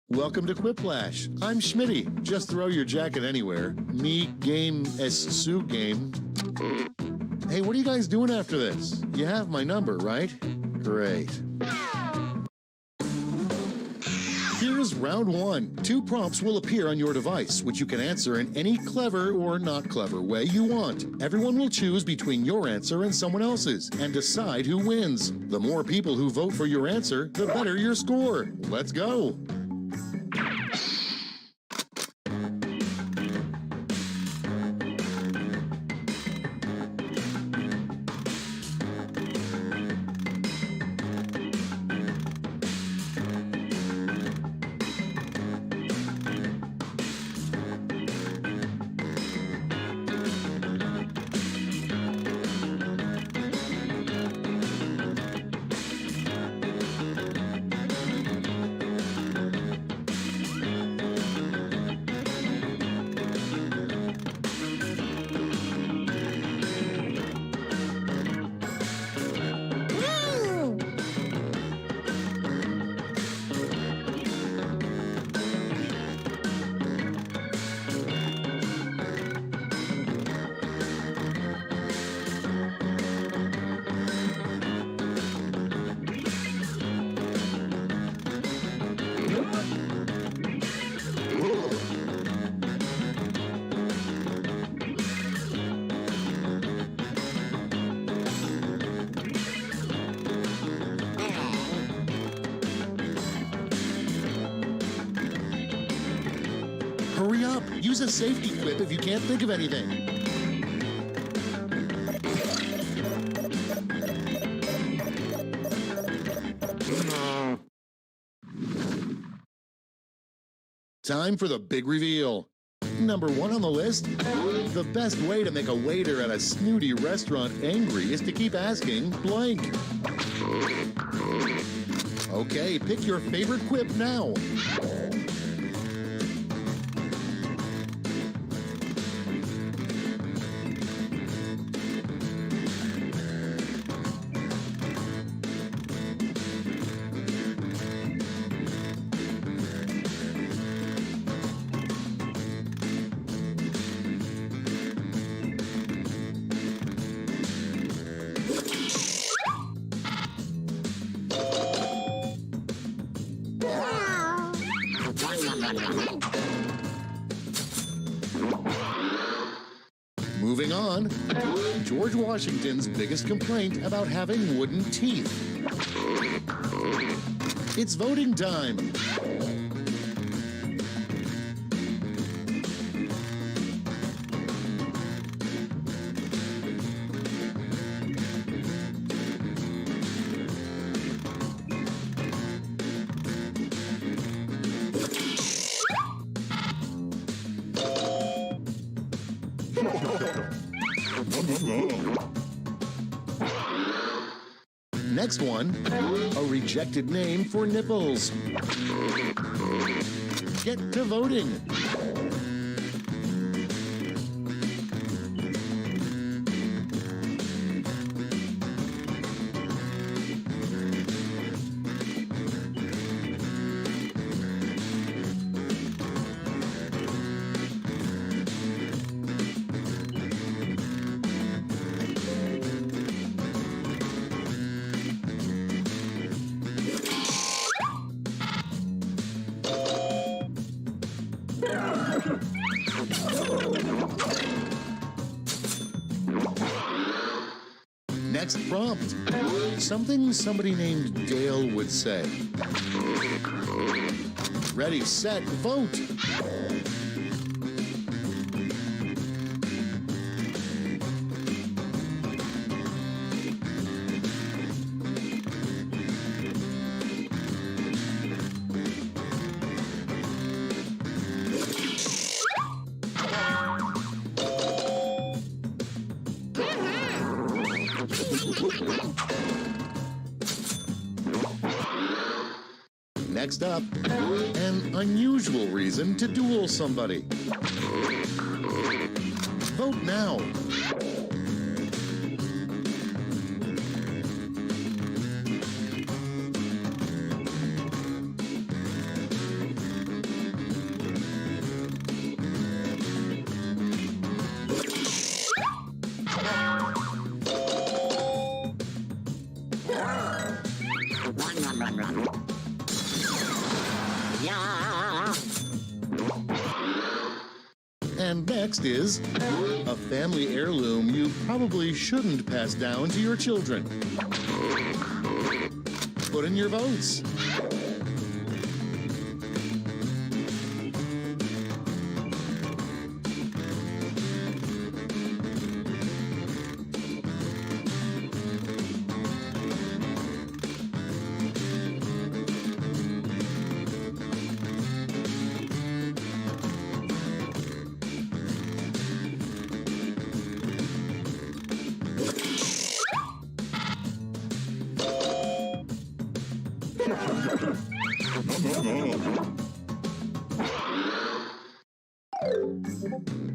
Welcome to Quiplash. I'm Schmitty. Just throw your jacket anywhere. Me game es su game. Hey, what are you guys doing after this? You have my number, right? Great. Here's round one. 2 prompts will appear on your device, which you can answer in any clever or not clever way you want. Everyone will choose between your answer and someone else's and decide who wins. The more people who vote for your answer, the better your score. Let's go. Hurry up! Use a safety quip if you can't think of anything. Time for the big reveal. Number 1 on the list, the best way to make a waiter at a snooty restaurant angry is to keep asking blank. Okay, pick your favorite quip now. Moving on, George Washington's biggest complaint about having wooden teeth. It's voting time. Next one, a rejected name for nipples. Get to voting. Next prompt. Something somebody named Dale would say. Ready, set, vote. Next up, an unusual reason to duel somebody. Vote now. And next is a family heirloom you probably shouldn't pass down to your children. Put in your votes.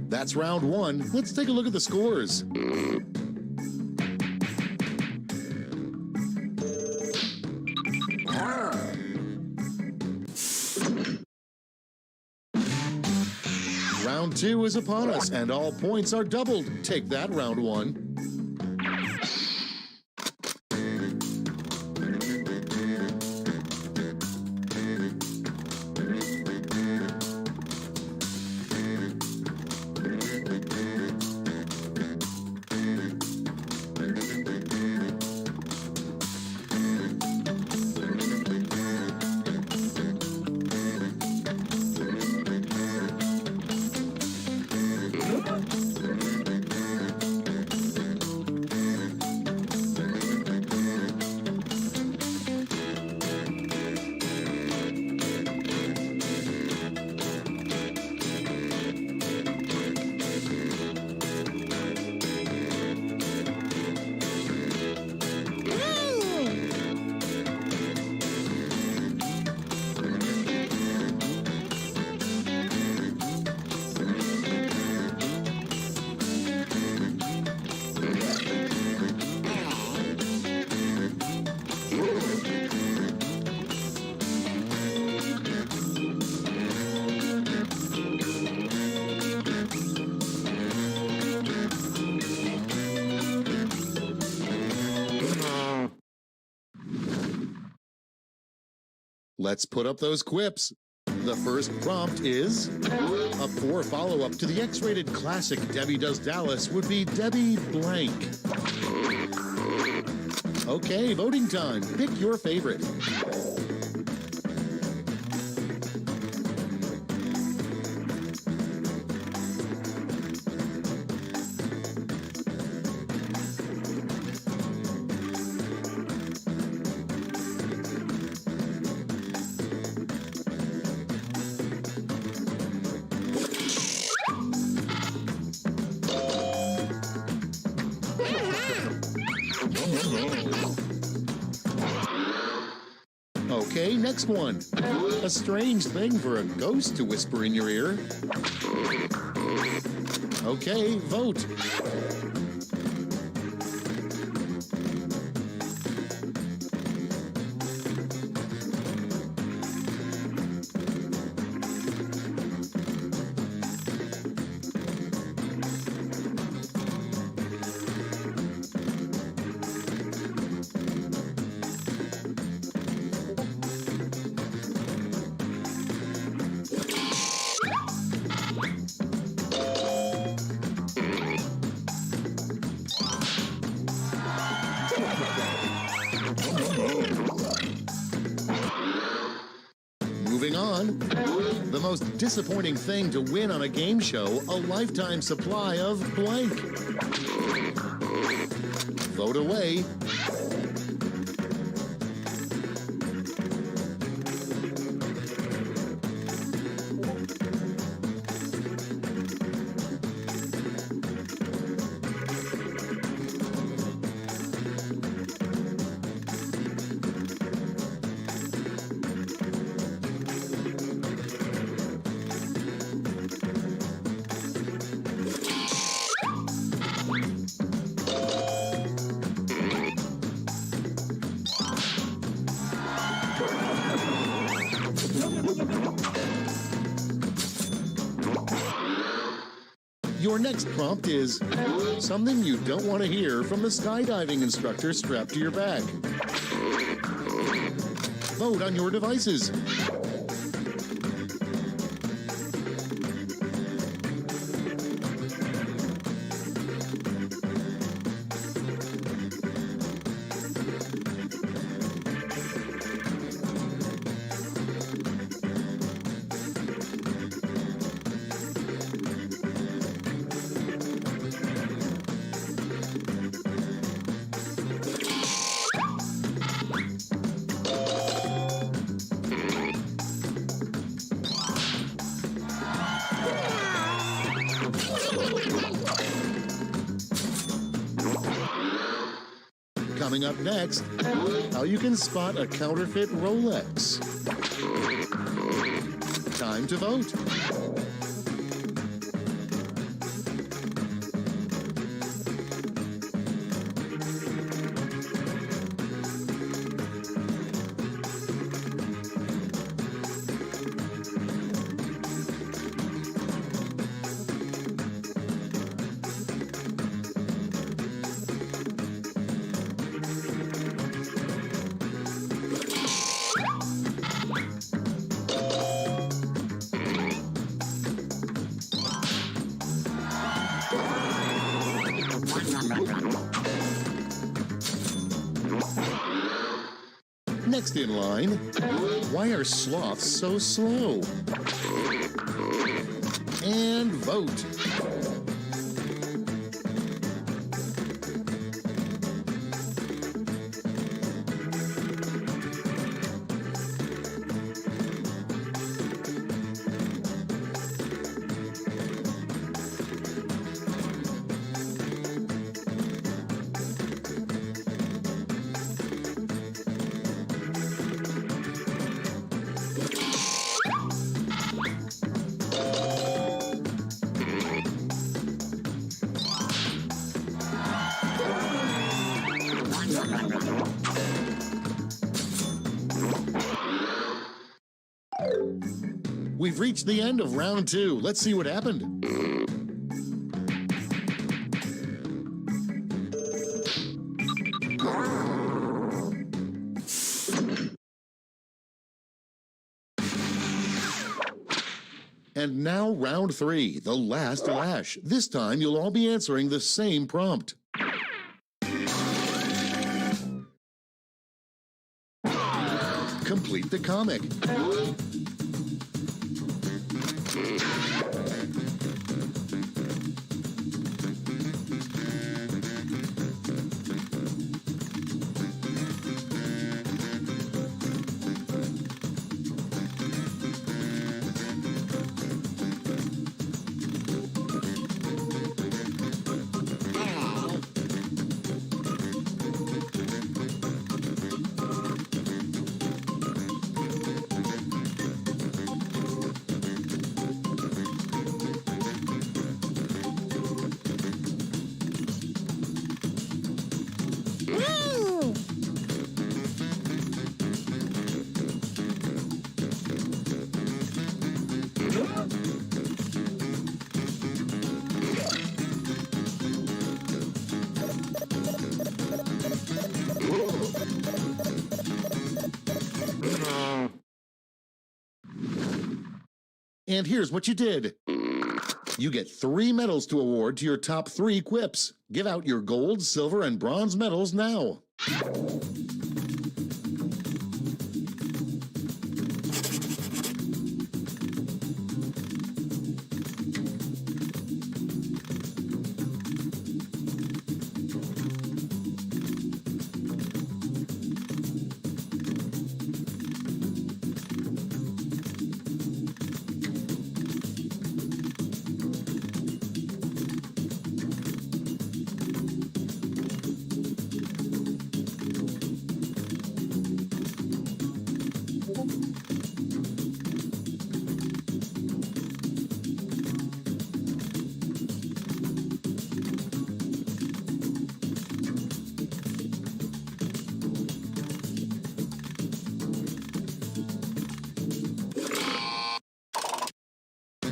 That's round one. Let's take a look at the scores. Round two is upon us, and all points are doubled. Take that, round one. Let's put up those quips. The first prompt is, a poor follow-up to the X-rated classic Debbie Does Dallas would be Debbie blank. Okay, voting time. Pick your favorite. next one. A strange thing for a ghost to whisper in your ear. Okay, vote. Moving on. The most disappointing thing to win on a game show, a lifetime supply of blank. Vote away. Your next prompt is something you don't want to hear from the skydiving instructor strapped to your back. Vote on your devices. Coming up next, how you can spot a counterfeit Rolex. Time to vote. Next in line, why are sloths so slow? And vote. We've reached the end of round 2. Let's see what happened. And now round 3, the last lash. This time you'll all be answering the same prompt. Complete the comic. And here's what you did. You get 3 medals to award to your top 3 quips. Give out your gold, silver, and bronze medals now.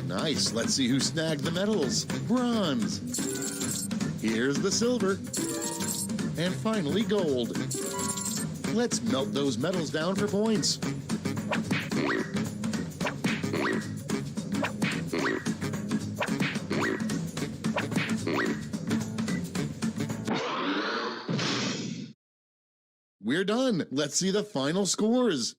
Nice. Let's see who snagged the medals. Bronze. Here's the silver. And finally, gold. Let's melt those medals down for points. We're done. Let's see the final scores.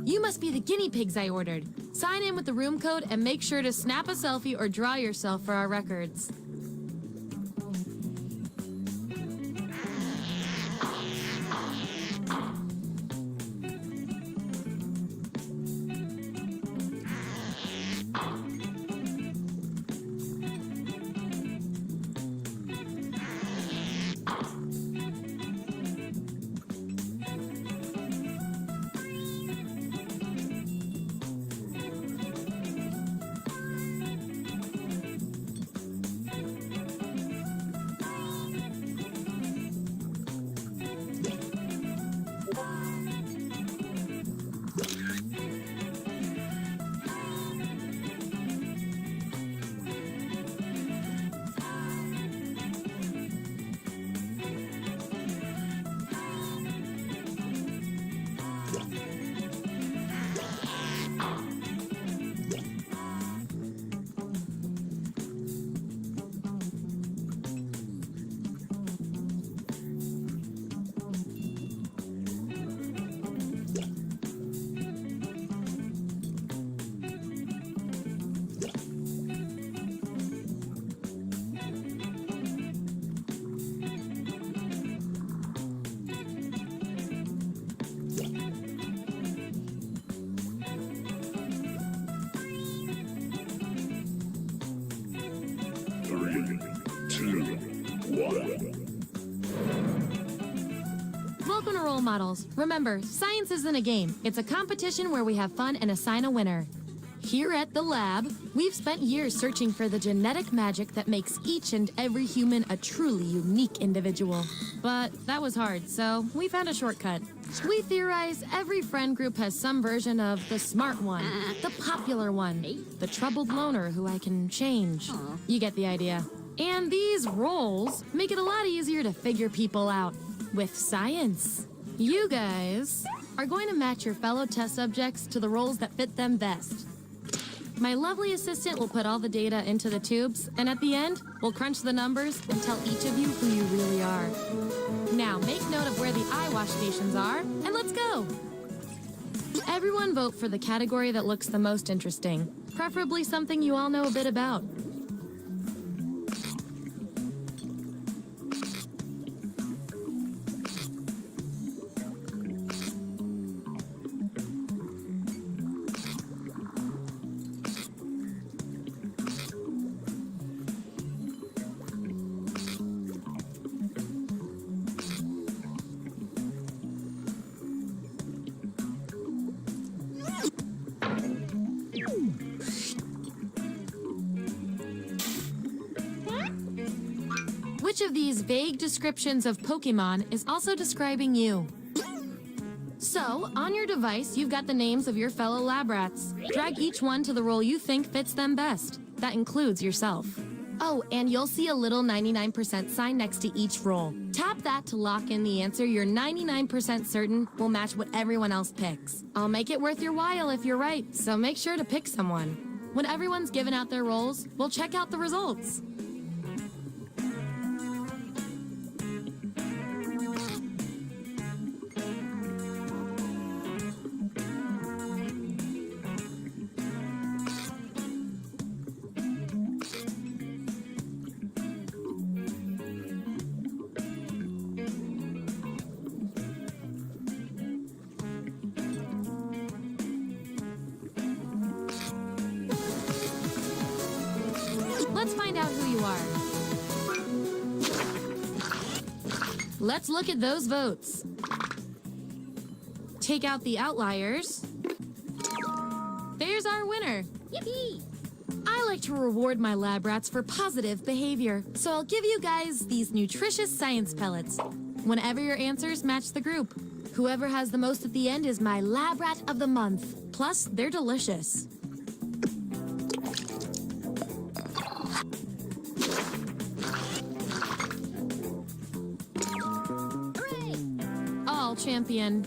You must be the guinea pigs I ordered. Sign in with the room code and make sure to snap a selfie or draw yourself for our records. 2, 1. Welcome to Role Models. Remember, science isn't a game. It's a competition where we have fun and assign a winner. Here at the lab, we've spent years searching for the genetic magic that makes each and every human a truly unique individual. But that was hard, so we found a shortcut. We theorize every friend group has some version of the smart one, the popular one, the troubled loner who I can change. You get the idea. And these roles make it a lot easier to figure people out with science. You guys are going to match your fellow test subjects to the roles that fit them best. My lovely assistant will put all the data into the tubes, and at the end, we'll crunch the numbers and tell each of you who you really are. Now, make note of where the eye wash stations are, and let's go! Everyone vote for the category that looks the most interesting, preferably something you all know a bit about. Which of these vague descriptions of Pokemon is also describing you? So, on your device, you've got the names of your fellow lab rats. Drag each one to the role you think fits them best. That includes yourself. Oh, and you'll see a little 99% sign next to each role. Tap that to lock in the answer you're 99% certain will match what everyone else picks. I'll make it worth your while if you're right, so make sure to pick someone. When everyone's given out their roles, we'll check out the results. Let's find out who you are. Let's look at those votes. Take out the outliers. There's our winner. Yippee! I like to reward my lab rats for positive behavior, so I'll give you guys these nutritious science pellets whenever your answers match the group. Whoever has the most at the end is my lab rat of the month. Plus, they're delicious. All champion.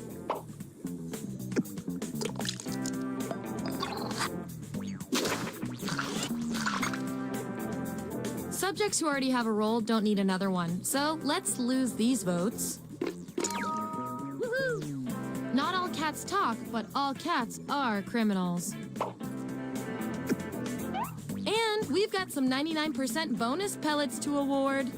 Subjects who already have a role don't need another one, so let's lose these votes. Woohoo! Not all cats talk, but all cats are criminals. And we've got some 99% bonus pellets to award.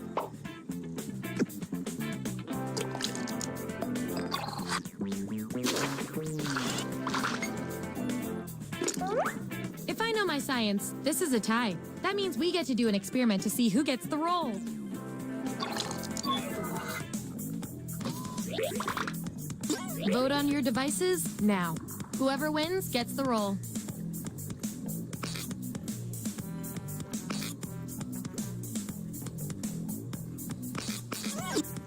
If I know my science, this is a tie. That means we get to do an experiment to see who gets the role. Vote on your devices now. Whoever wins gets the role.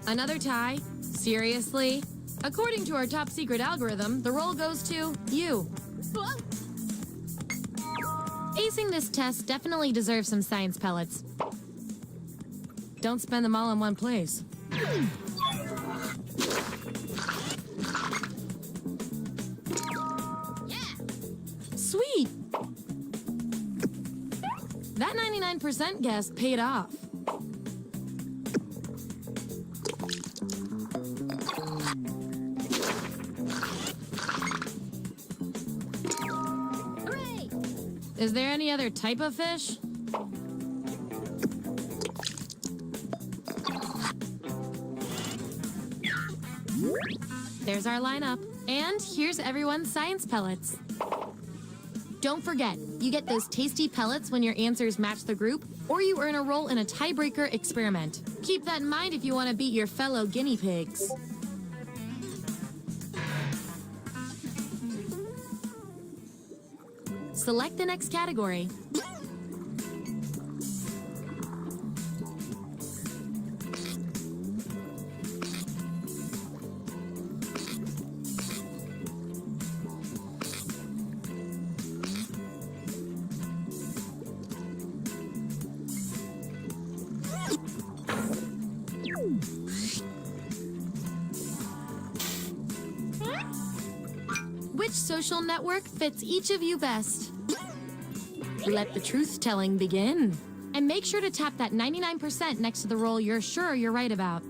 Another tie? Seriously? According to our top secret algorithm, the role goes to you. Acing this test definitely deserves some science pellets. Don't spend them all in one place. Sweet! That 99% guess paid off. Is there any other type of fish? There's our lineup. And here's everyone's science pellets. Don't forget, you get those tasty pellets when your answers match the group, or you earn a role in a tiebreaker experiment. Keep that in mind if you want to beat your fellow guinea pigs. Select the next category. Which social network fits each of you best? Let the truth-telling begin. And make sure to tap that 99% next to the role you're sure you're right about.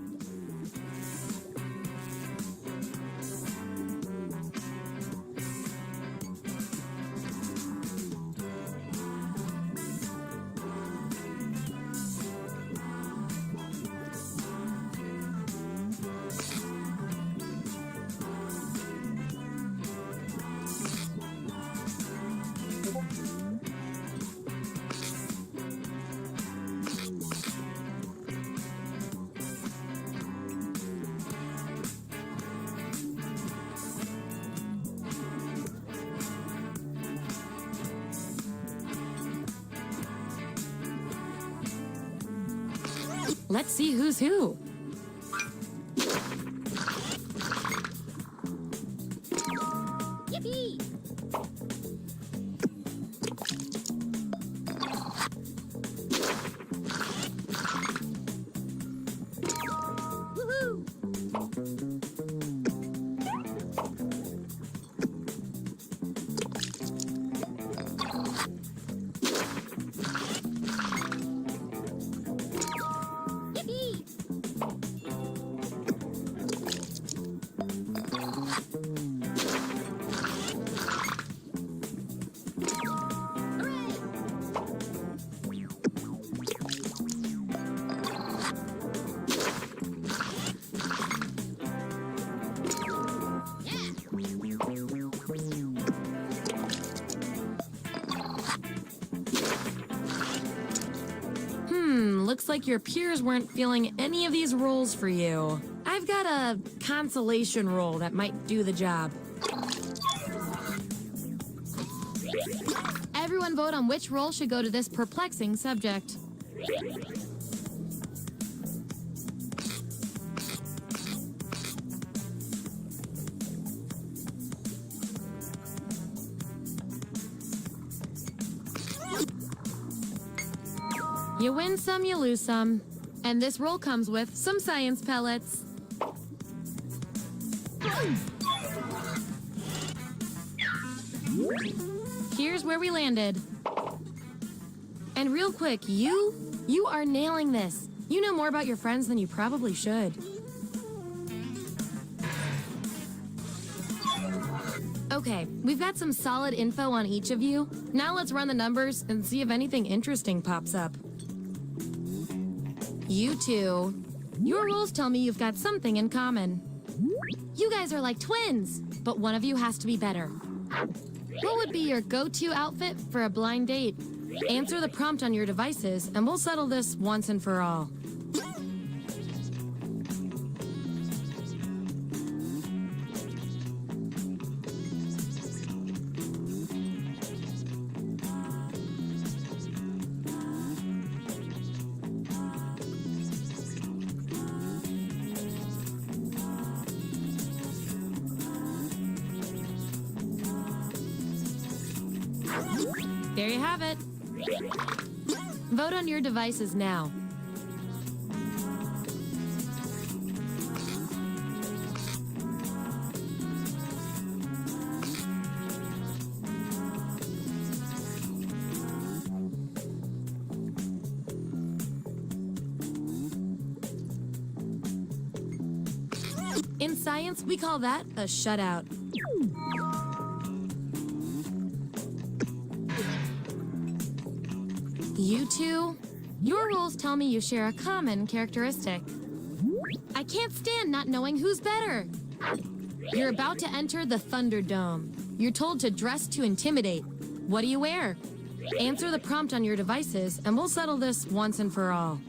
Let's see who's who. Yippee! Woohoo! Looks like your peers weren't feeling any of these roles for you. I've got a consolation role that might do the job. Everyone vote on which role should go to this perplexing subject. You win some, you lose some. And this roll comes with some science pellets. Here's where we landed. And real quick, you are nailing this. You know more about your friends than you probably should. Okay, we've got some solid info on each of you. Now let's run the numbers and see if anything interesting pops up. You two, your roles tell me you've got something in common. You guys are like twins, but one of you has to be better. What would be your go-to outfit for a blind date? Answer the prompt on your devices, and we'll settle this once and for all. There you have it. Vote on your devices now. In science, we call that a shutout. You two, your roles tell me you share a common characteristic. I can't stand not knowing who's better. You're about to enter the Thunderdome. You're told to dress to intimidate. What do you wear? Answer the prompt on your devices, and we'll settle this once and for all.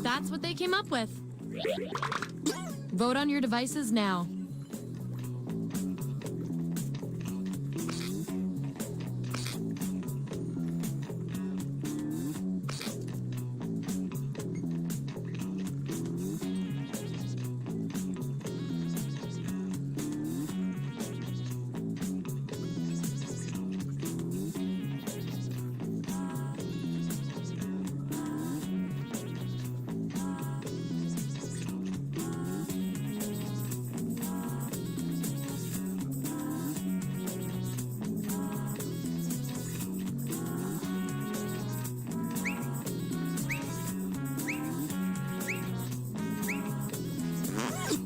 That's what they came up with. Vote on your devices now.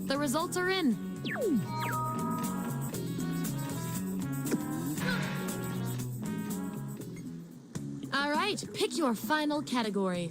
The results are in. All right, pick your final category.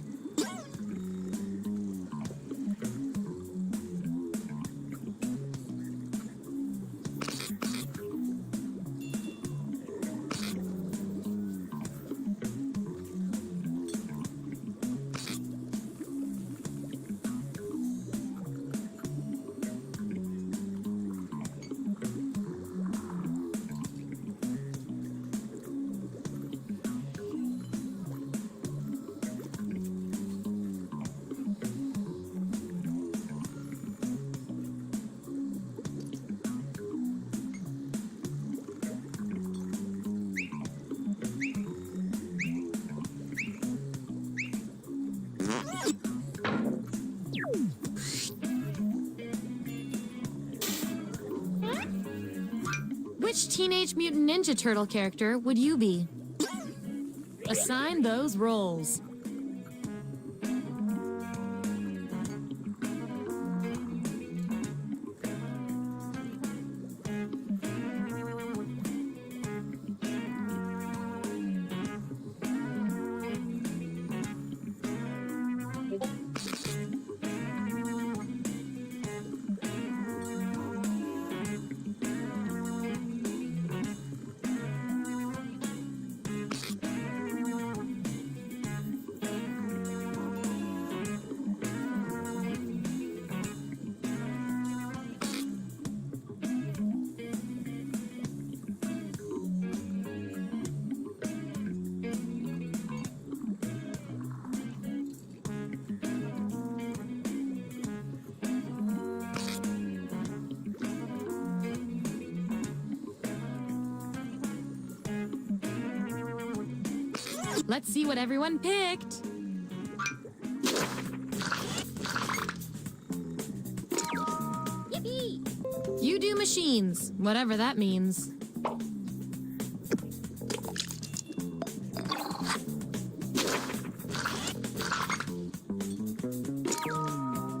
Which Teenage Mutant Ninja Turtle character would you be? Assign those roles. Let's see what everyone picked. Yippee! You do machines, whatever that means.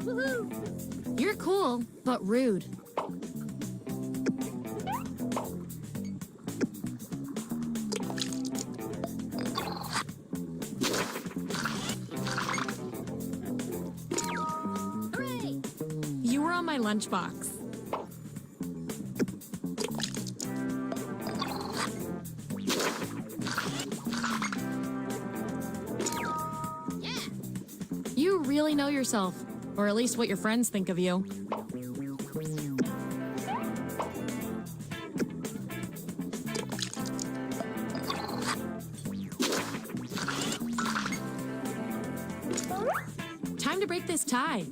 Woohoo! You're cool, but rude. My lunchbox. Yeah. You really know yourself, or at least what your friends think of you. Time to break this tie.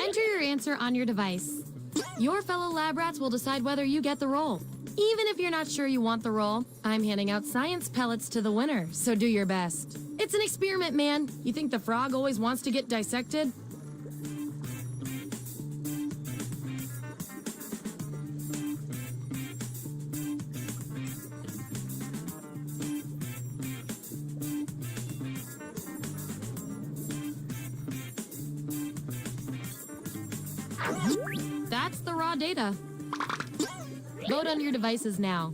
Enter your answer on your device. Your fellow lab rats will decide whether you get the role. Even if you're not sure you want the role, I'm handing out science pellets to the winner, so do your best. It's an experiment, man. You think the frog always wants to get dissected? That's the raw data. Vote on your devices now.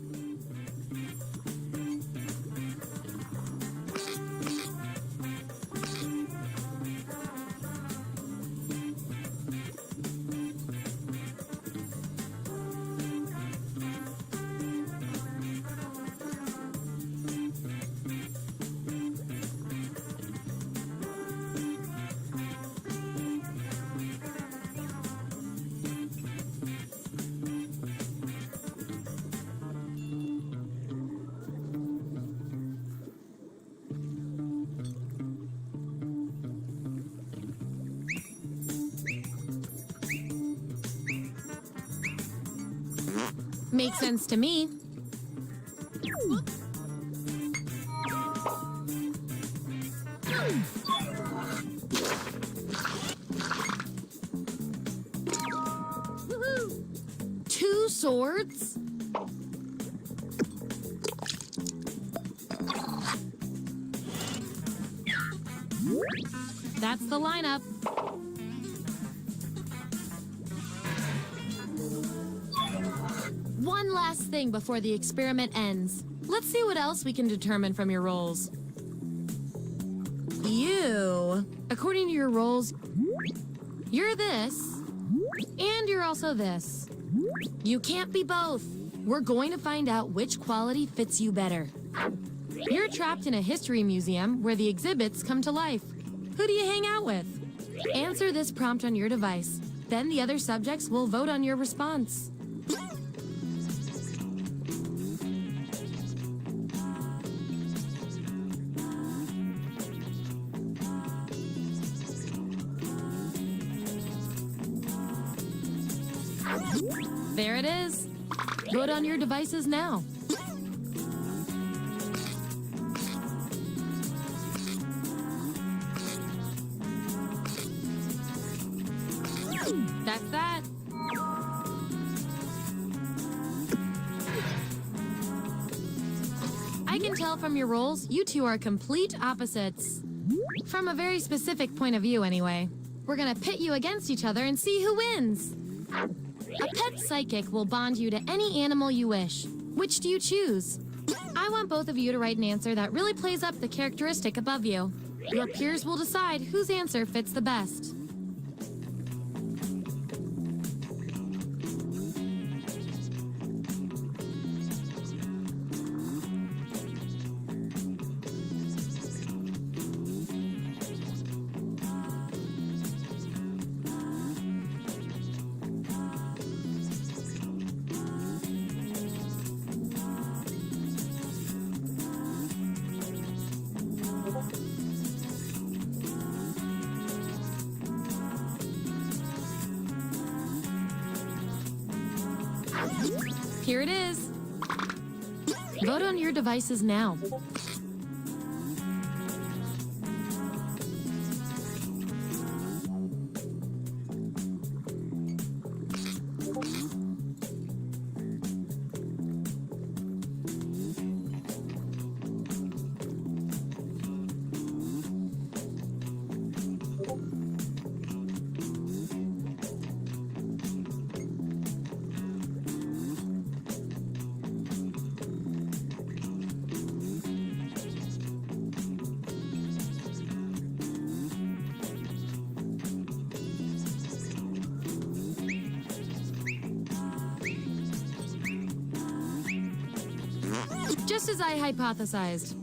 Makes sense to me. Woohoo! 2 swords? That's the lineup. One last thing before the experiment ends. Let's see what else we can determine from your rolls. You, according to your rolls, you're this, and you're also this. You can't be both. We're going to find out which quality fits you better. You're trapped in a history museum where the exhibits come to life. Who do you hang out with? Answer this prompt on your device. Then the other subjects will vote on your response. There it is. Vote on your devices now. That's that. I can tell from your rolls, you two are complete opposites. From a very specific point of view, anyway. We're gonna pit you against each other and see who wins. A pet psychic will bond you to any animal you wish. Which do you choose? I want both of you to write an answer that really plays up the characteristic above you. Your peers will decide whose answer fits the best. Here it is. Vote on your devices now. Just as I hypothesized.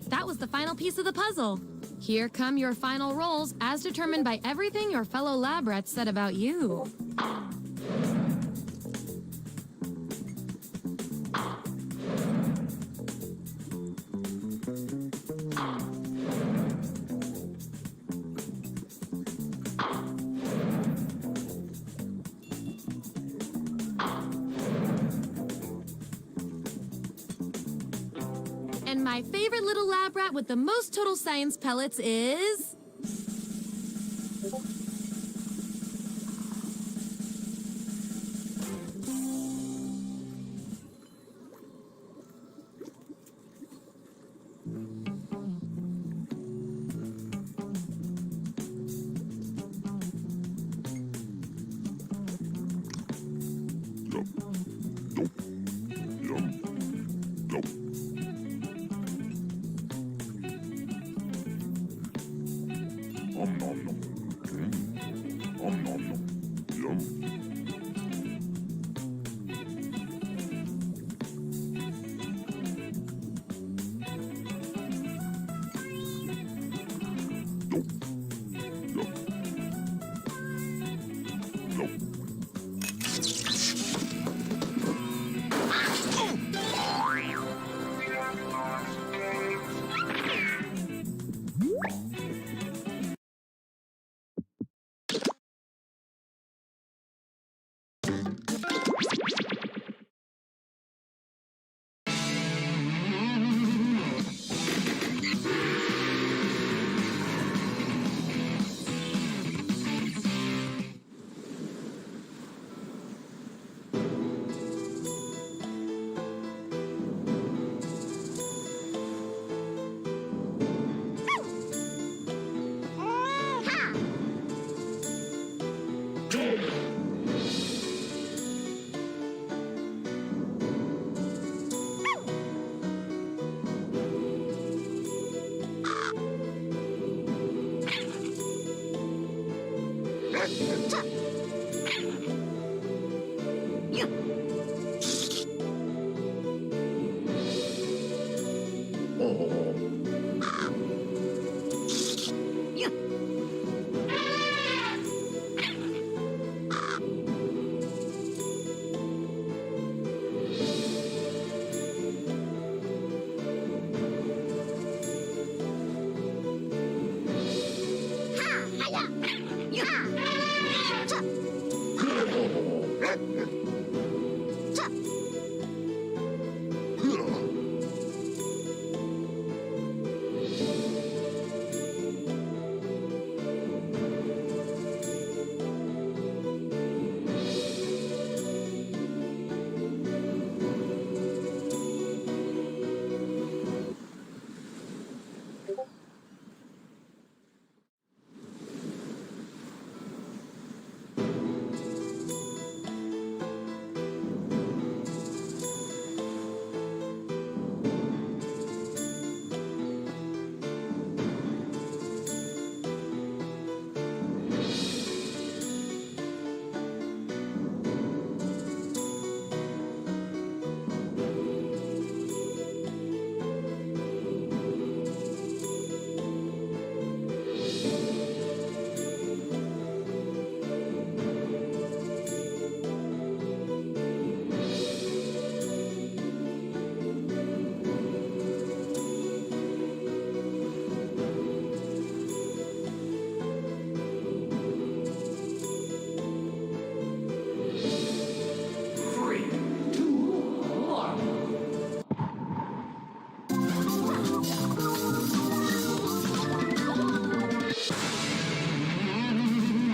That was the final piece of the puzzle. Here come your final rolls as determined by everything your fellow lab rats said about you. And my favorite little lab rat with the most total science pellets is...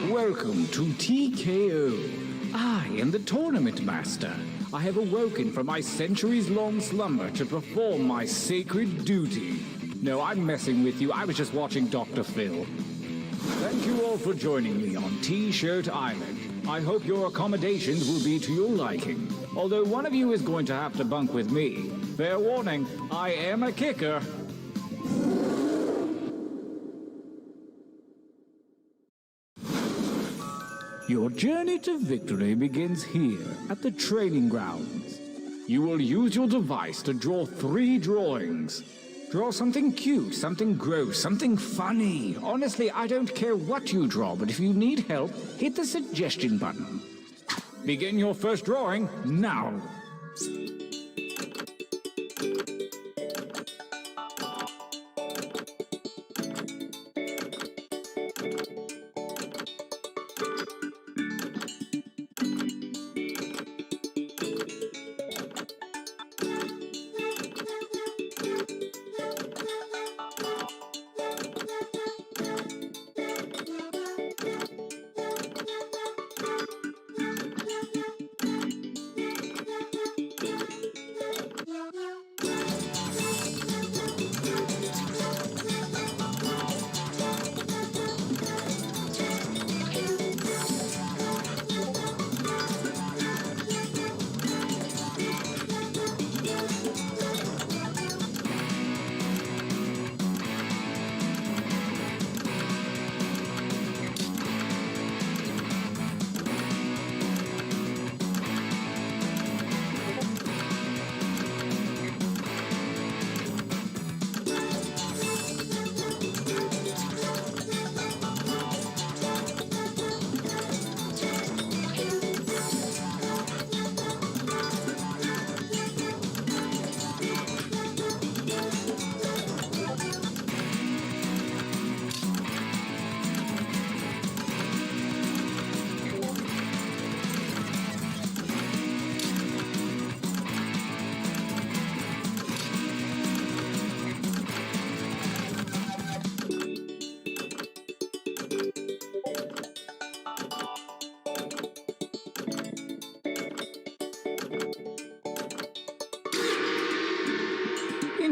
Welcome to TKO. I am the Tournament Master. I have awoken from my centuries-long slumber to perform my sacred duty. No, I'm messing with you. I was just watching Dr. Phil. Thank you all for joining me on T-Shirt Island. I hope your accommodations will be to your liking. Although one of you is going to have to bunk with me. Fair warning, I am a kicker. Your journey to victory begins here, at the training grounds. You will use your device to draw 3 drawings. Draw something cute, something gross, something funny. Honestly, I don't care what you draw, but if you need help, hit the suggestion button. Begin your first drawing now.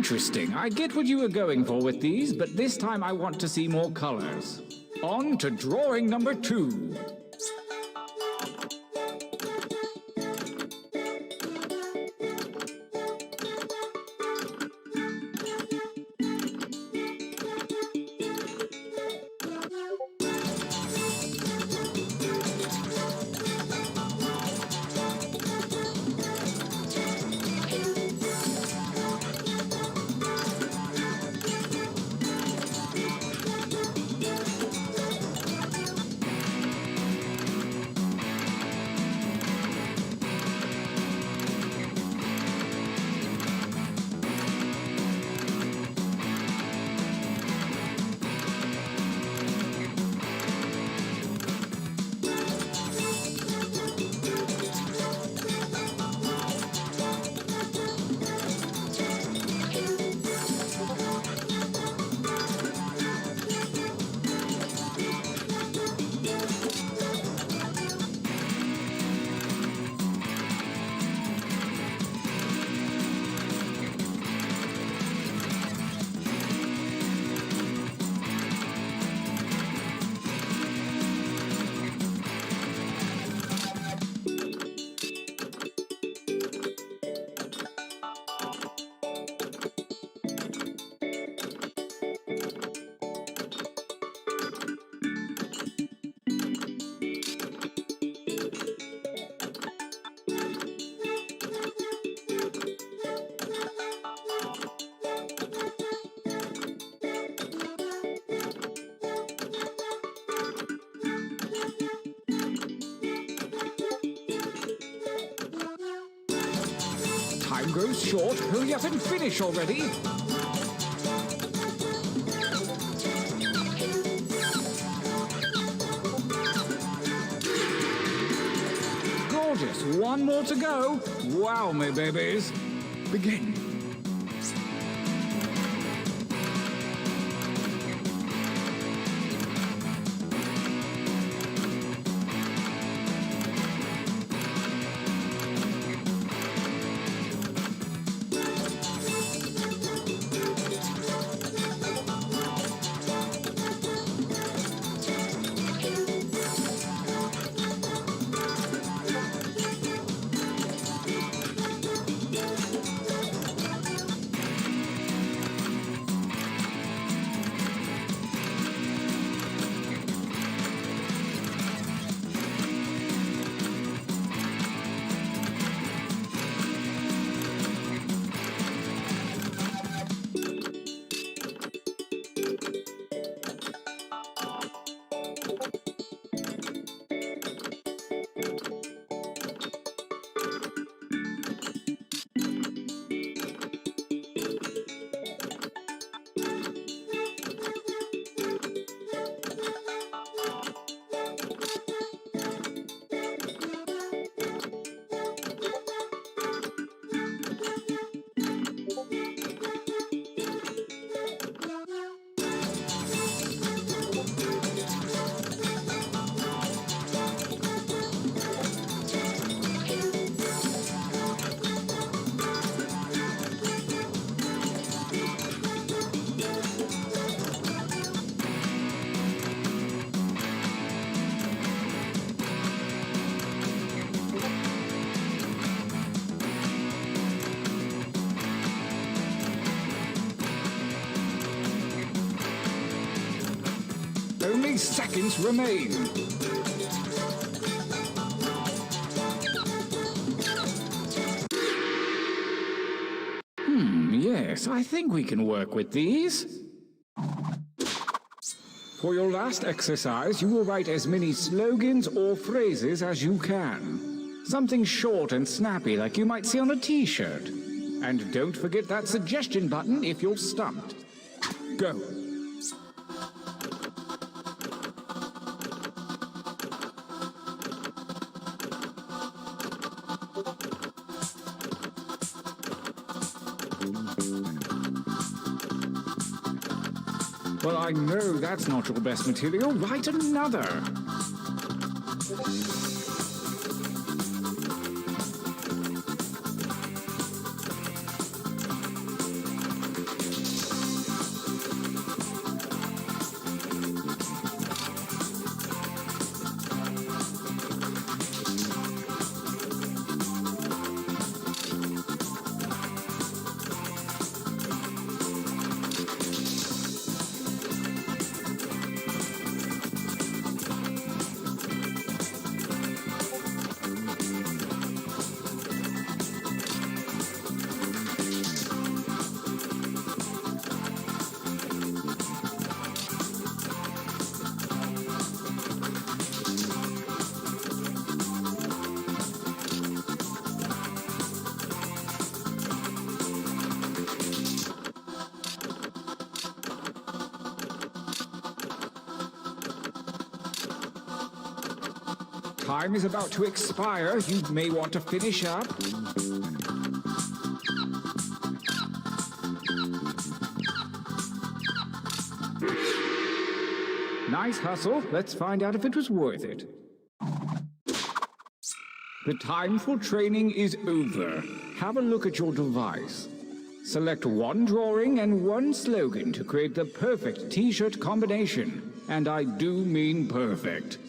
Interesting. I get what you were going for with these, but this time I want to see more colors. On to drawing number 2. Time grows short. Hurry up and finish already. Gorgeous. One more to go. Wow, me babies. Begin. Only seconds remain. Yes, I think we can work with these. For your last exercise, you will write as many slogans or phrases as you can. Something short and snappy like you might see on a t-shirt. And don't forget that suggestion button if you're stumped. Go. Well, I know that's not your best material. Write another. time is about to expire. You may want to finish up. Nice hustle. Let's find out if it was worth it. The time for training is over. Have a look at your device. Select one drawing and one slogan to create the perfect t-shirt combination. And I do mean perfect.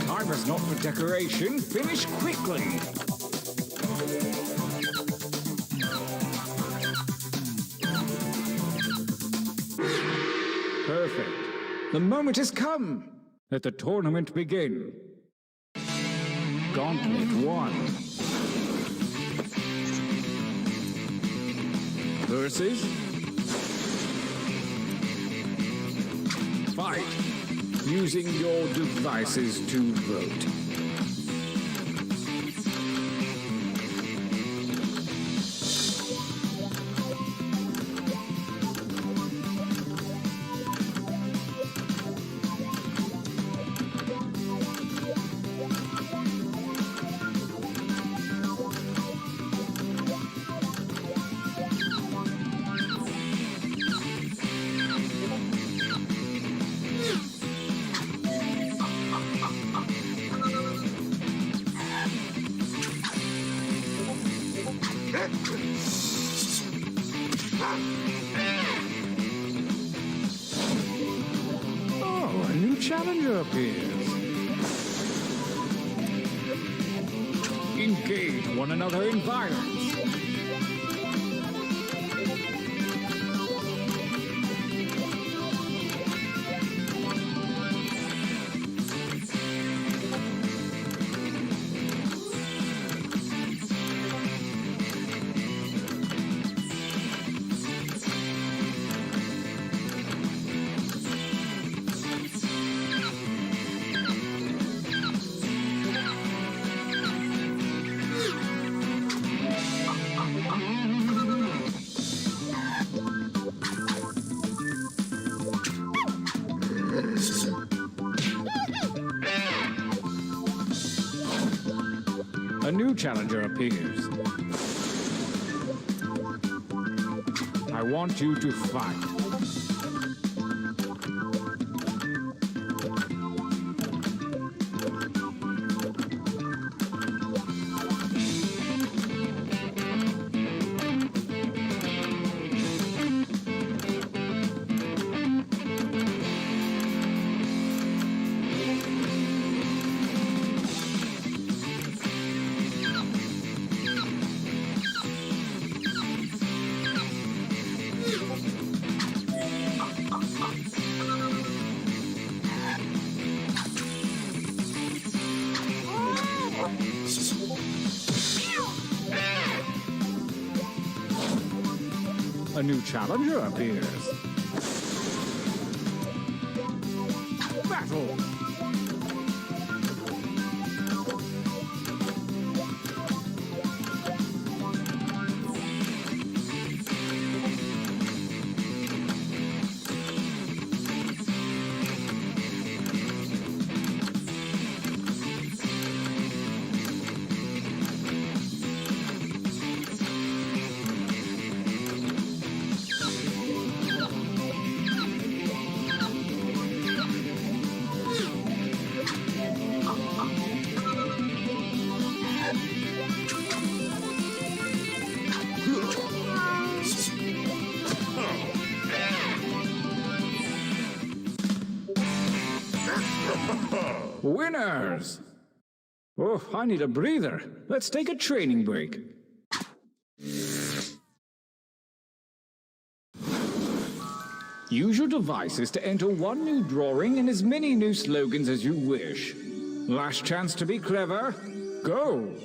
Time is not for decoration. Finish quickly. Perfect. The moment has come. Let the tournament begin. Gauntlet 1. Versus... Fight. Using your devices to vote. Oh, a new challenger appears. Engage one another in violence. A new challenger appears. I want you to fight. A new challenger appears. Battle! Winners! Oh, I need a breather. Let's take a training break. Use your devices to enter one new drawing and as many new slogans as you wish. Last chance to be clever. Go!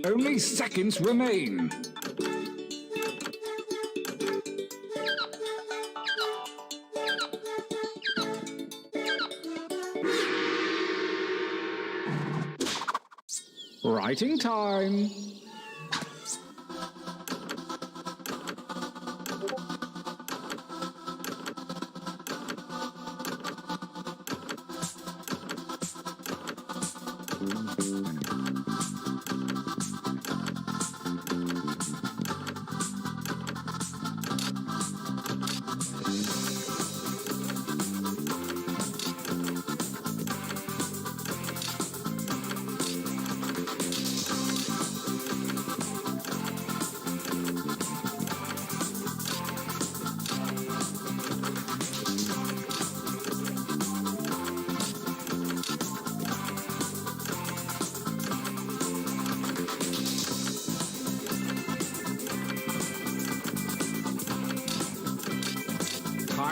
Only seconds remain. Writing time.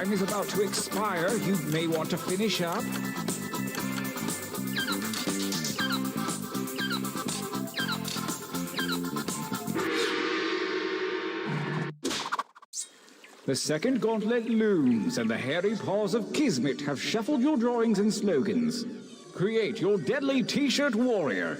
Time is about to expire. You may want to finish up. The second gauntlet looms, and the hairy paws of Kismet have shuffled your drawings and slogans. Create your deadly T-shirt warrior.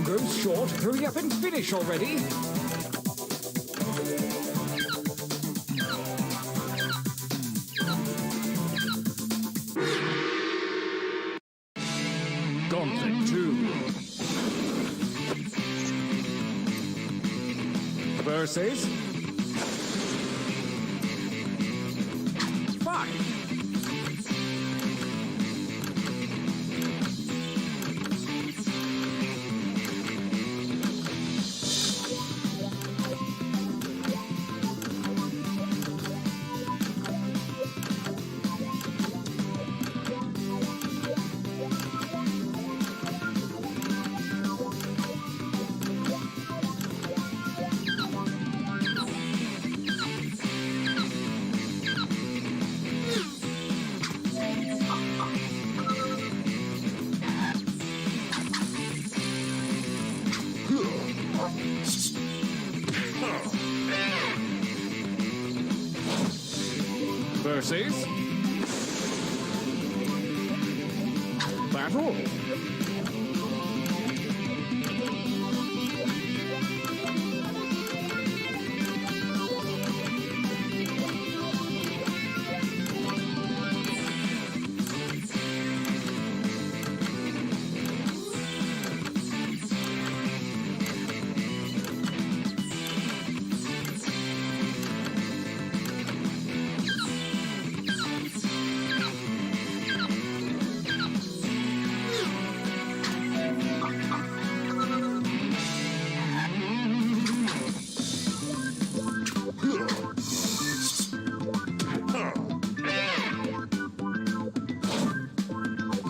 grows short. Hurry up and finish already. Gauntlet 2. Versus... Fight! Versus... Battle!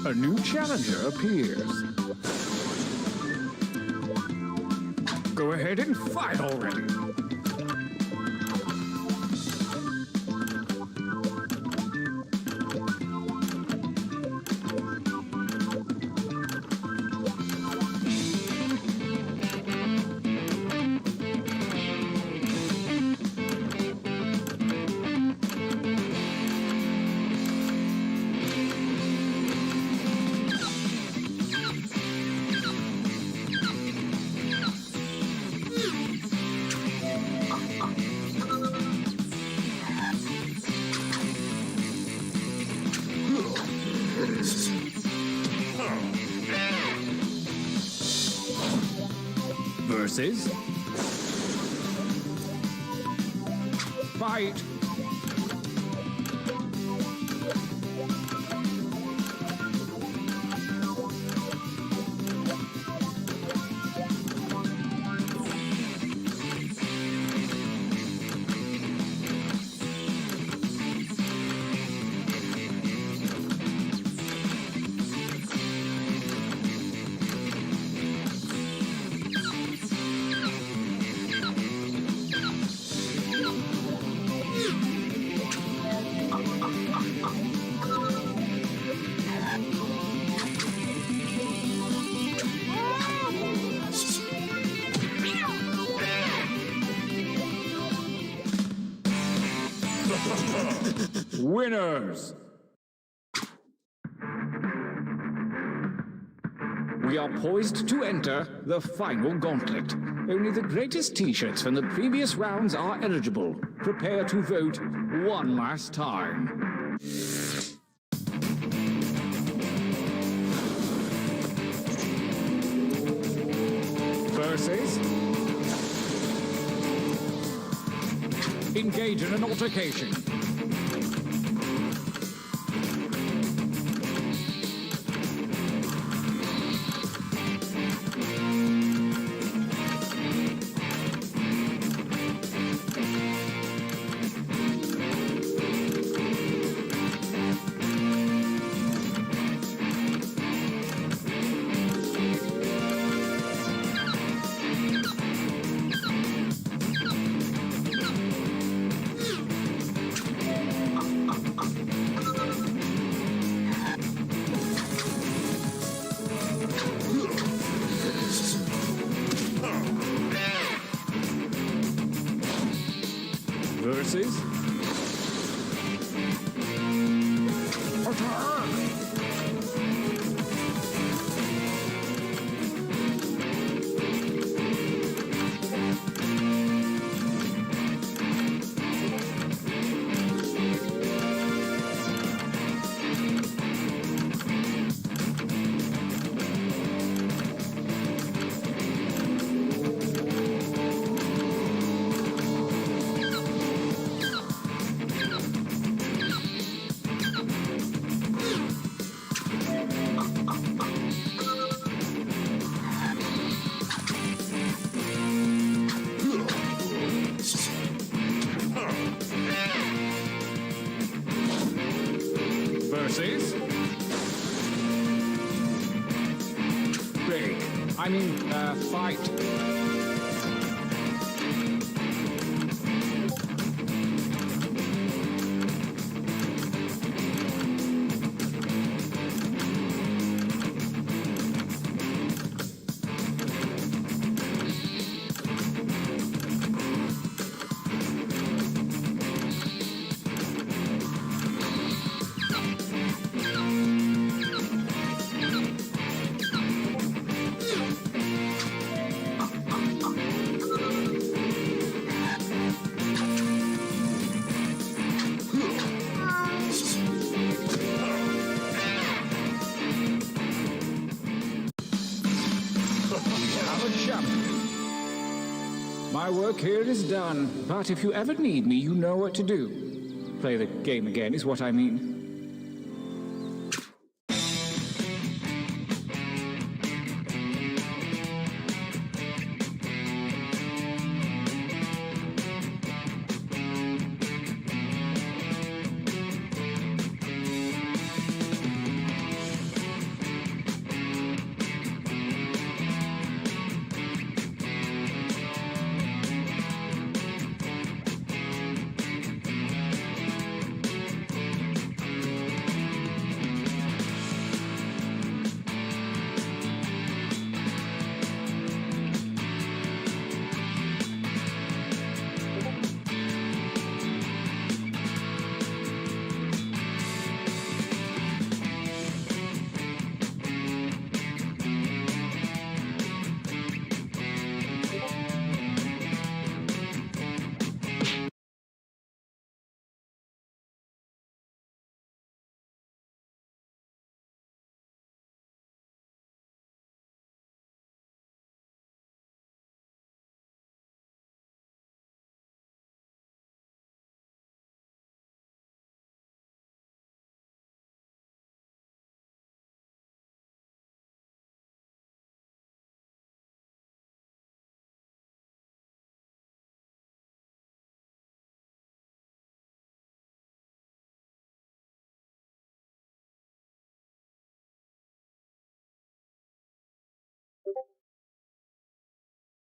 A new challenger appears. Go ahead and fight already. Versus... Fight! Winners! We are poised to enter the final gauntlet. Only the greatest t-shirts from the previous rounds are eligible. Prepare to vote one last time. Versus... Engage in an altercation. Versus... Attack! Versus... Break. Fight. My work here is done, but if you ever need me, you know what to do. Play the game again is what I mean.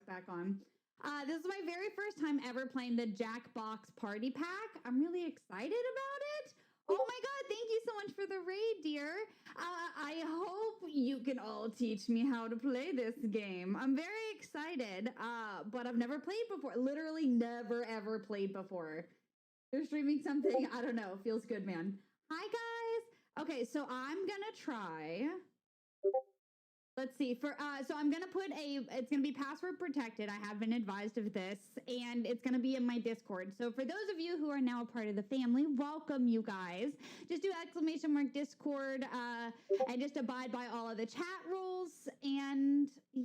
Back on. This is my very first time ever playing the Jackbox Party Pack. I'm really excited about it. Oh my god, thank you so much for the raid, dear. I hope you can all teach me how to play this game. I'm very excited, but I've never played before. Literally never, ever played before. They're streaming something, I don't know, feels good, man. Hi, guys. Okay, so I'm gonna try... Let's see, so I'm going to put it's going to be password protected. I have been advised of this, and it's going to be in my Discord. So for those of you who are now a part of the family, welcome, you guys. Just do !Discord, and just abide by all of the chat rules, and yeah.